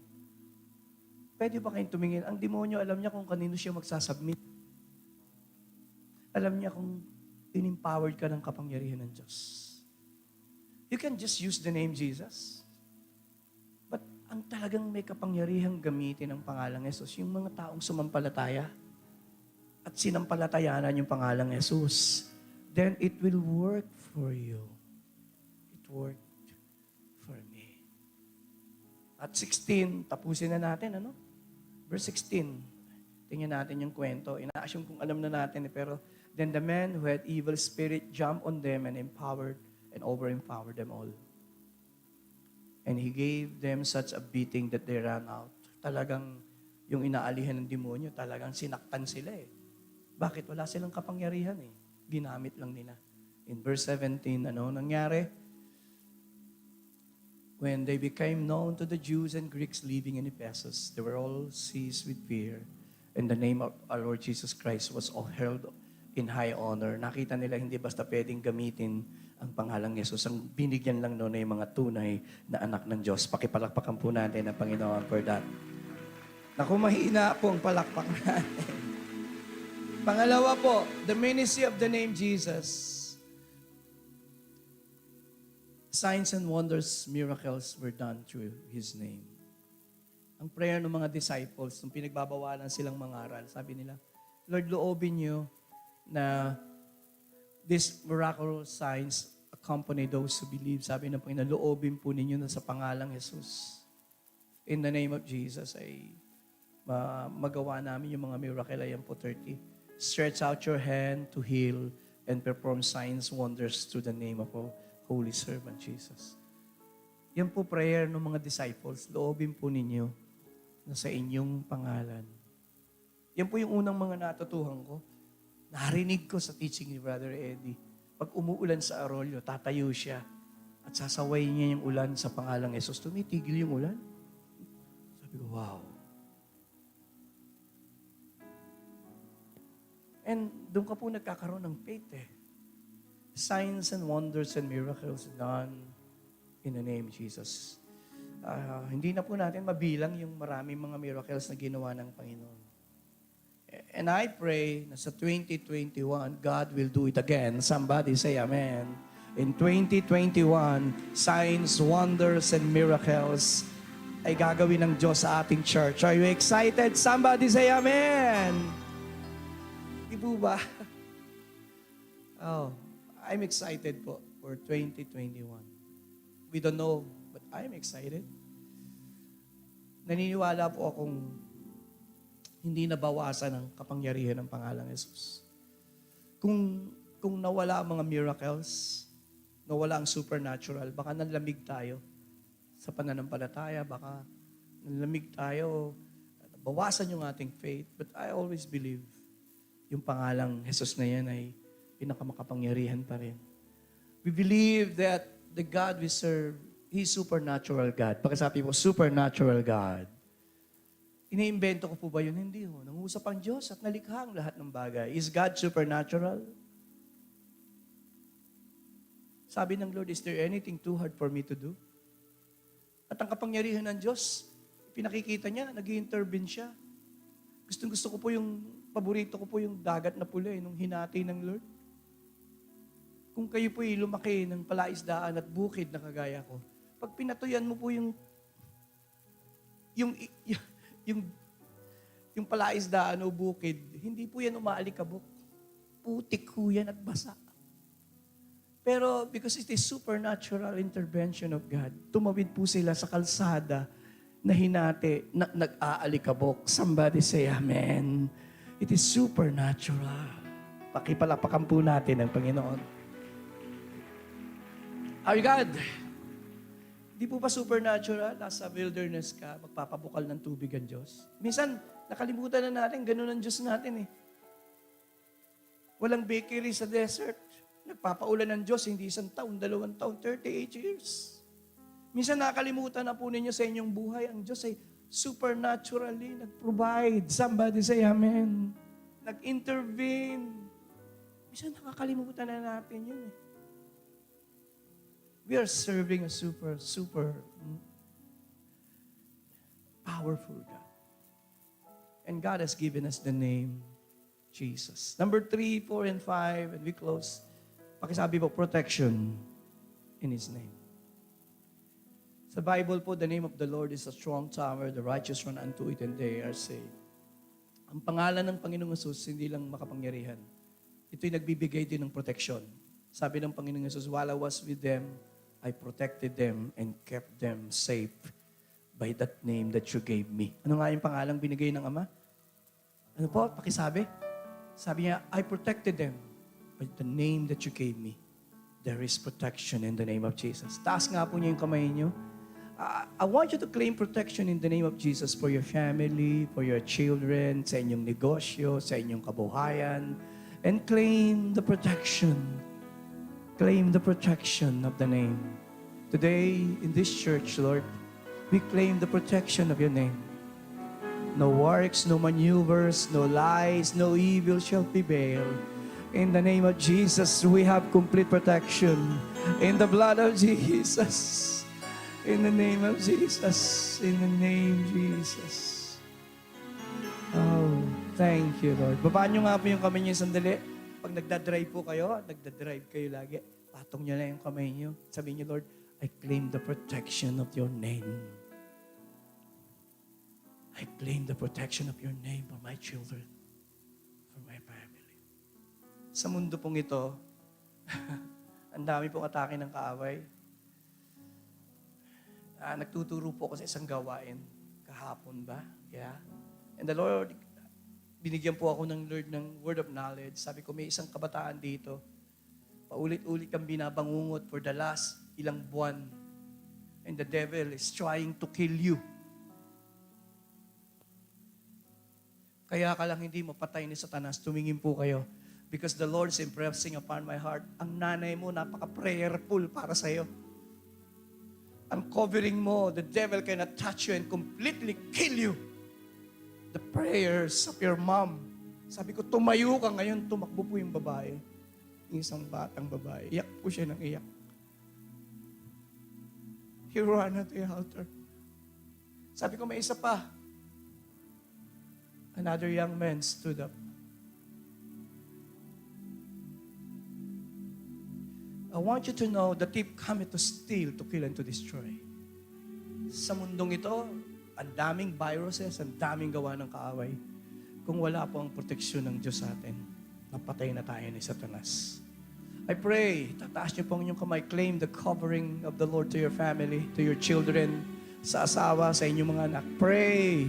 Pwede ba kayong tumingin? Ang demonyo, alam niya kung kanino siya magsasubmit. Alam niya kung in-empowered ka ng kapangyarihan ng Diyos. You can just use the name Jesus. But ang talagang may kapangyarihang gamitin ang pangalang Jesus, yung mga taong sumampalataya at sinampalatayanan yung pangalang Jesus, then it will work for you. It worked for me. At 16, tapusin na natin, ano? Verse 16. Tingnan natin yung kwento. Ina-assume kung alam na natin, pero then the man who had evil spirit jumped on them and empowered and over-empowered them all. And he gave them such a beating that they ran out. Talagang yung inaalihan ng demonyo, talagang sinaktan sila eh. Bakit? Wala silang kapangyarihan eh. Ginamit lang nila. In verse 17, ano nangyari? When they became known to the Jews and Greeks living in Ephesus, they were all seized with fear. And the name of our Lord Jesus Christ was all held in high honor. Nakita nila hindi basta pwedeng gamitin ang pangalang Yesus. Ang binigyan lang noon ay mga tunay na anak ng Diyos. Pakipalakpakan po natin ang Panginoon for that. Naku, mahina po ang palakpak natin. Pangalawa po, the ministry of the name Jesus. Signs and wonders, miracles were done through His name. Ang prayer ng mga disciples, nung pinagbabawalan silang mangaral, sabi nila, Lord, loobin niyo na these miraculous signs accompany those who believe. Sabi ng Panginoon, loobin po ninyo na sa pangalang Jesus. In the name of Jesus, ay magawa namin yung mga miracle. Ayan po, 30. Stretch out your hand to heal and perform signs, wonders through the name of our Holy Servant Jesus. Yan po prayer ng mga disciples. Loobin po ninyo na sa inyong pangalan. Yan po yung unang mga natutuhan ko. Narinig ko sa teaching ni Brother Eddie. Pag umuulan sa Arroyo, tatayo siya at sasaway niya yung ulan sa pangalang Jesus. Tumitigil yung ulan. Sabi ko, wow. And doon ka po nagkakaroon ng faith eh. Signs and wonders and miracles done in the name of Jesus. Hindi na po natin mabilang yung maraming mga miracles na ginawa ng Panginoon. And I pray na sa 2021, God will do it again. Somebody say amen. In 2021, signs, wonders, and miracles ay gagawin ng Diyos sa ating church. Are you excited? Somebody say amen. Di po ba? Oh, I'm excited po for 2021. We don't know, but I'm excited. Naniniwala po akong hindi nabawasan ang kapangyarihan ng pangalang Jesus. Kung nawala ang mga miracles, nawala ang supernatural, baka nanlamig tayo sa pananampalataya, baka nanlamig tayo, bawasan yung ating faith. But I always believe yung pangalang Jesus na yan ay pinakamakapangyarihan pa rin. We believe that the God we serve, He's supernatural God. Pagkasabi mo, supernatural God. Iniimbento ko po ba yun? Hindi ho. Nangusap ang Diyos at nalikha ang lahat ng bagay. Is God supernatural? Sabi ng Lord, is there anything too hard for me to do? At ang kapangyarihan ng Diyos, pinakikita niya, nag-i-intervene siya. Gusto ko po paborito ko po yung dagat na pula nung hinati ng Lord. Kung kayo po lumaki ng palaisdaan at bukid na kagaya ko, pag pinatuyan mo po yung palaisdaan o bukid, hindi po yan umaalikabok. Putik po yan at basa. Pero because it is supernatural intervention of God, tumawid po sila sa kalsada na hinati, nag-aalikabok. Somebody say amen. It is supernatural. Pakipalapakan po natin ang Panginoon. Our God, di po ba supernatural? Nasa wilderness ka, magpapabukal ng tubig ang Diyos. Minsan, nakalimutan na natin, ganun ang Diyos natin eh. Walang bakery sa desert. Nagpapaulan ng Diyos, hindi 1 taon, 2 taon, 38 years. Minsan nakalimutan na po ninyo sa inyong buhay, ang Diyos ay supernaturally nag-provide. Somebody say amen. Nag-intervene. Minsan nakakalimutan na natin yun eh. We are serving a super powerful God. And God has given us the name Jesus. Number 3, 4, and 5, and we close. Pakisabi po, protection in His name. Sa Bible po, the name of the Lord is a strong tower, the righteous run unto it and they are saved. Ang pangalan ng Panginoong Hesus, hindi lang makapangyarihan. Ito'y nagbibigay din ng protection. Sabi ng Panginoong Hesus, while I was with them, I protected them and kept them safe by that name that you gave me. Ano nga yung pangalang binigay ng Ama? Ano po? Pakisabi. Sabi niya, I protected them by the name that you gave me. There is protection in the name of Jesus. Taas nga po niyo yung kamay niyo. I want you to claim protection in the name of Jesus for your family, for your children, sa inyong negosyo, sa inyong kabuhayan, and claim the protection. Claim the protection of the name. Today, in this church, Lord, we claim the protection of your name. No works, no maneuvers, no lies, no evil shall prevail. In the name of Jesus, we have complete protection. In the blood of Jesus. In the name of Jesus. In the name of Jesus. Oh, thank you, Lord. Babaan nyo nga po yung kamay niyo sandali. Pag nagdadrive po kayo, nagdadrive kayo lagi, patong nyo na yung kamay niyo. Sabihin niyo, Lord, I claim the protection of your name. I claim the protection of your name for my children, for my family. Sa mundo pong ito, ang dami pong atake ng kaaway. Nagtuturo po ako sa isang gawain. Kahapon ba? Yeah. And the Lord, binigyan po ako ng Lord ng word of knowledge. Sabi ko, may isang kabataan dito. Paulit-ulit kang binabangungot for the last ilang buwan. And the devil is trying to kill you. Kaya ka lang hindi mapatay ni Satanas. Tumingin po kayo. Because the Lord is impressing upon my heart. Ang nanay mo, napaka-prayerful para sa'yo. Ang covering mo, the devil cannot touch you and completely kill you. The prayers of your mom. Sabi ko, tumayo ka ngayon, tumakbo po yung babae. Yung isang batang babae. Iyak po siya ng iyak. He ran at the altar. Sabi ko, may isa pa. Another young man stood up. I want you to know the thief cometh to steal, to kill, and to destroy. Sa mundong ito, ang daming viruses, ang daming gawa ng kaaway. Kung wala po ang proteksyon ng Diyos sa atin, napatay na tayo ni Satanas. I pray, tataas niyo po ang inyong kamay, claim the covering of the Lord to your family, to your children, sa asawa, sa inyong mga anak. Pray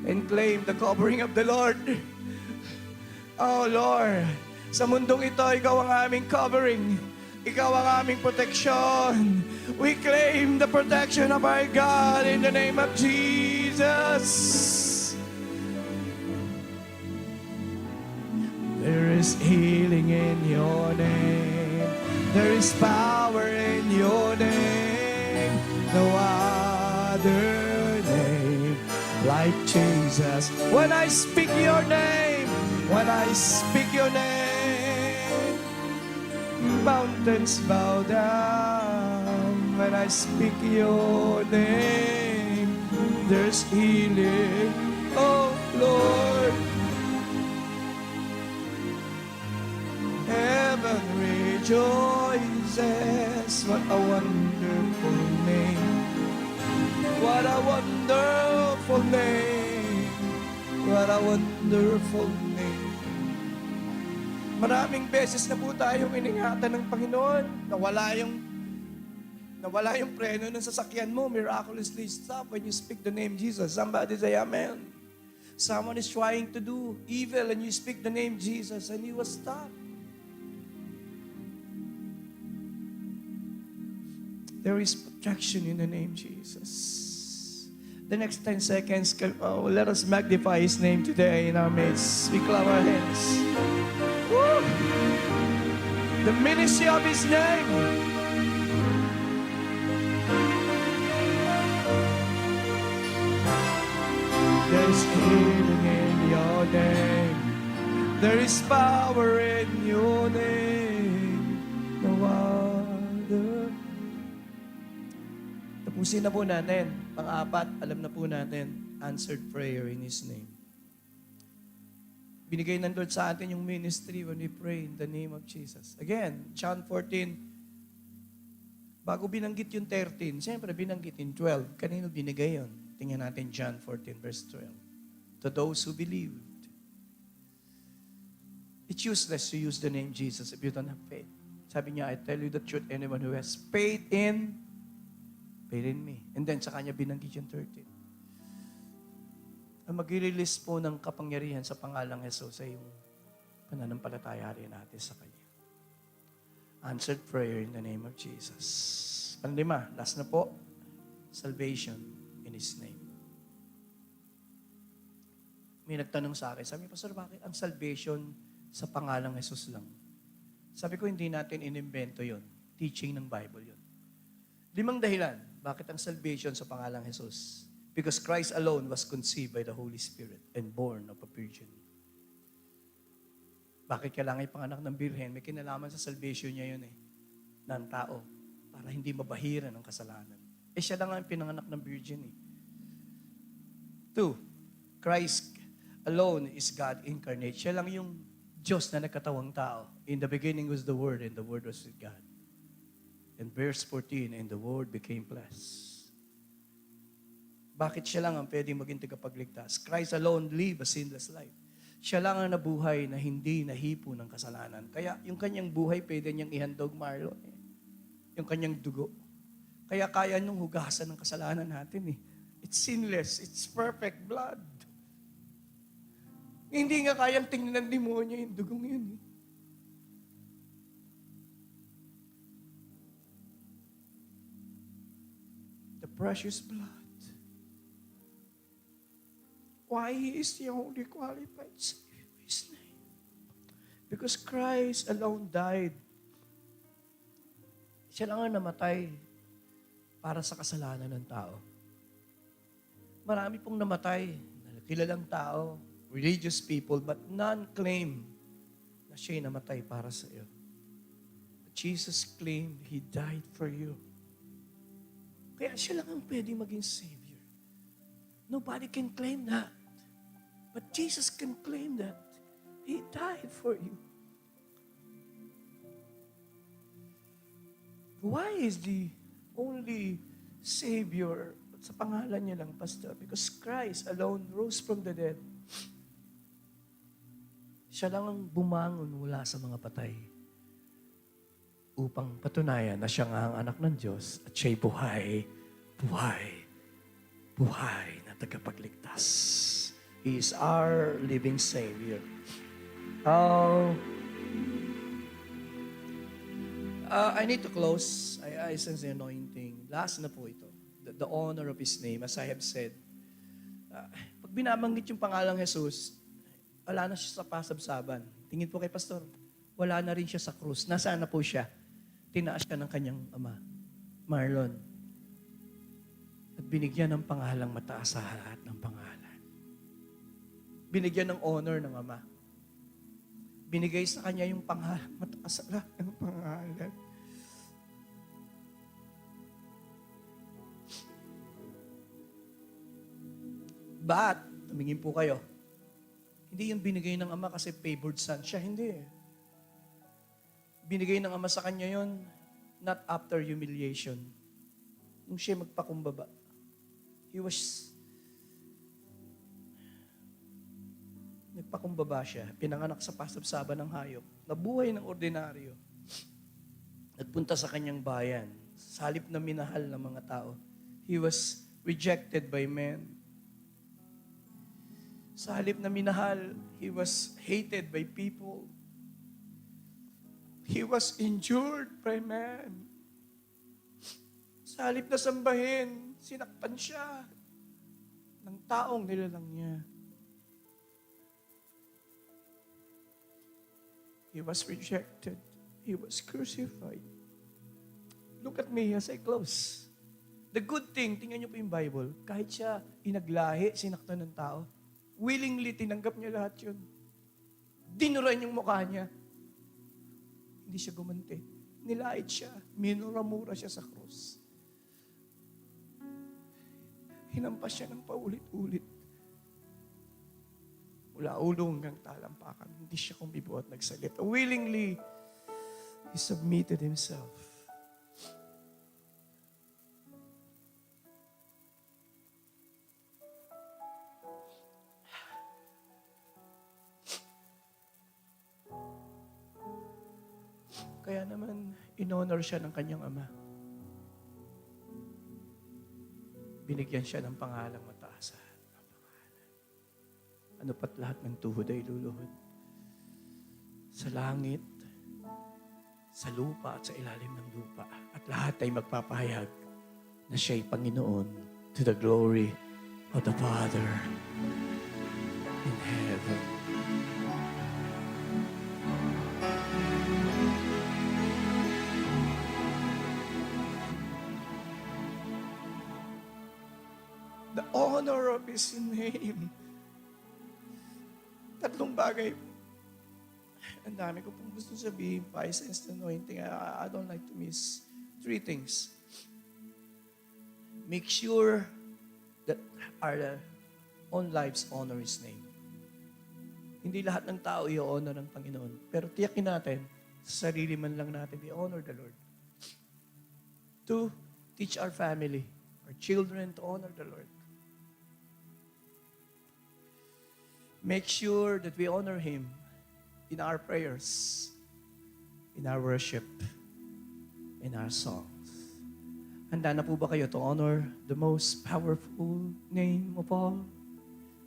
and claim the covering of the Lord. Oh Lord, sa mundong ito, ikaw ang aming covering. Ikaw ang aming protection. We claim the protection of our God in the name of Jesus. There is healing in your name. There is power in your name. No other name like Jesus. When I speak your name, when I speak your name, mountains bow down. When I speak your name, there's healing. Oh Lord, heaven rejoices. What a wonderful name. What a wonderful name. What a wonderful name. Maraming beses na po tayong iningatan ng Panginoon. Nawala yung preno ng sasakyan mo. Miraculously stop when you speak the name Jesus. Somebody say amen. Someone is trying to do evil and you speak the name Jesus and he will stop. There is protection in the name Jesus. The next 10 seconds, let us magnify His name today in our midst. We clap our hands. Woo! The ministry of His name. There is power in your name. No other. Tapusin na po natin. Pang-apat, alam na po natin, answered prayer in His name. Binigay ng Lord sa atin yung ministry when we pray in the name of Jesus. Again, John 14, bago binanggit yung 13, siyempre binanggit yung 12. Kanino binigay yun? Tingnan natin John 14 verse 12. To those who believed. It's useless to use the name Jesus if you don't have faith. Sabi niya, I tell you the truth, anyone who has faith in me. And then sa kanya binanggit yung 13. Ang mag-release po ng kapangyarihan sa pangalang Jesus ay yung pananampalataya rin natin sa Kanya. Answered prayer in the name of Jesus. Panlima, last na po, salvation in His name. May nagtanong sa akin, sabi, Pastor, bakit ang salvation sa pangalang Jesus lang? Sabi ko, hindi natin inimbento yon. Teaching ng Bible yon. 5 dahilan, bakit ang salvation sa pangalang Jesus? Because Christ alone was conceived by the Holy Spirit and born of a virgin. Bakit kailangan ipanganak ng birhen? May kinalaman sa salvation niya yun ng tao para hindi mabahiran ng kasalanan. Siya lang ang pinanganak ng virgin 2, Christ alone is God incarnate. Siya lang yung Diyos na nagkatawang tao. In the beginning was the Word, and the Word was with God. And verse 14, and the Word became flesh. Bakit siya lang ang pwedeng maging tagapagligtas? Christ alone lived a sinless life. Siya lang ang nabuhay na hindi nahipo ng kasalanan. Kaya yung kanyang buhay, pwede niyang ihandog, Marlon. Yung kanyang dugo. Kaya kaya niyong hugasan ng kasalanan natin. It's sinless. It's perfect blood. Hindi nga kayang tingnan ng demonyo yung dugong yun. The precious blood. Why He is the only qualified Savior of His name. Because Christ alone died. Siya lang ang namatay para sa kasalanan ng tao. Marami pong namatay, kilalang tao, religious people, but none claim na siya'y namatay para sa iyo. But Jesus claimed He died for you. Kaya siya lang ang pwedeng maging Savior. Nobody can claim that. But Jesus can claim that He died for you. Why is the only Savior? Sa pangalan niya lang, Pastor. Because Christ alone rose from the dead. Siya lang ang bumangon mula sa mga patay upang patunayan na siya nga ang anak ng Diyos at siya'y buhay na tagapagligtas. He is our living Savior. I need to close. I sense the anointing. Last na po ito. The honor of His name, as I have said. Pag binabanggit yung pangalang Jesus, wala na siya sa pasabsaban. Tingin po kay Pastor, wala na rin siya sa krus. Nasaan na po siya? Tinaas siya ng kanyang ama, Marlon. At binigyan ng pangalang mataas sa lahat ng pangalan. Binigyan ng honor ng ama. Binigay sa kanya yung pangalang mataas sa lahat ng pangalan. But, tumingin po kayo, hindi yung binigay ng ama kasi favored son siya, hindi. Binigay ng ama sa kanya yon not after humiliation. Nung siya magpakumbaba. Nagpakumbaba siya, pinanganak sa pasabsaba ng hayop, nabuhay ng ordinaryo. Nagpunta sa kanyang bayan, sa halip na minahal ng mga tao. He was rejected by men. Sa halip na minahal, He was hated by people. He was injured by men. Sa halip na sambahin, sinakpan siya ng taong nilalang niya. He was rejected. He was crucified. Look at me as I close. The good thing, tingnan niyo po yung Bible, kahit siya inaglahi, sinaktan ng tao, willingly tinanggap niya lahat yun. Dinuran yung mukha niya. Hindi siya gumanti. Nilait siya. Minura-mura siya sa krus. Hinampas siya ng paulit-ulit. Mula ulo hanggang talampakan. Hindi siya kumibo at nagsalita. Willingly, he submitted himself. Kaya naman, in-honor siya ng kanyang ama. Binigyan siya ng pangalang mataas. Ano pat lahat ng tuhod ay luluhod. Sa langit, sa lupa at sa ilalim ng lupa. At lahat ay magpapahayag na siya'y Panginoon to the glory of the Father in heaven. The honor of His name. Tatlong bagay. Ang dami ko pong gusto sabihin, Vice and anointing. I don't like to miss 3 things. Make sure that our own lives honor His name. Hindi lahat ng tao i-honor ng Panginoon. Pero tiyakin natin, sa sarili man lang natin, we honor the Lord. 2, teach our family, our children to honor the Lord. Make sure that we honor Him in our prayers, in our worship, in our songs. Handa na po ba kayo to honor the most powerful name of all?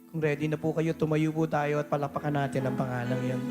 Kung ready na po kayo, tumayo po tayo at palapakan natin ang pangalang yan.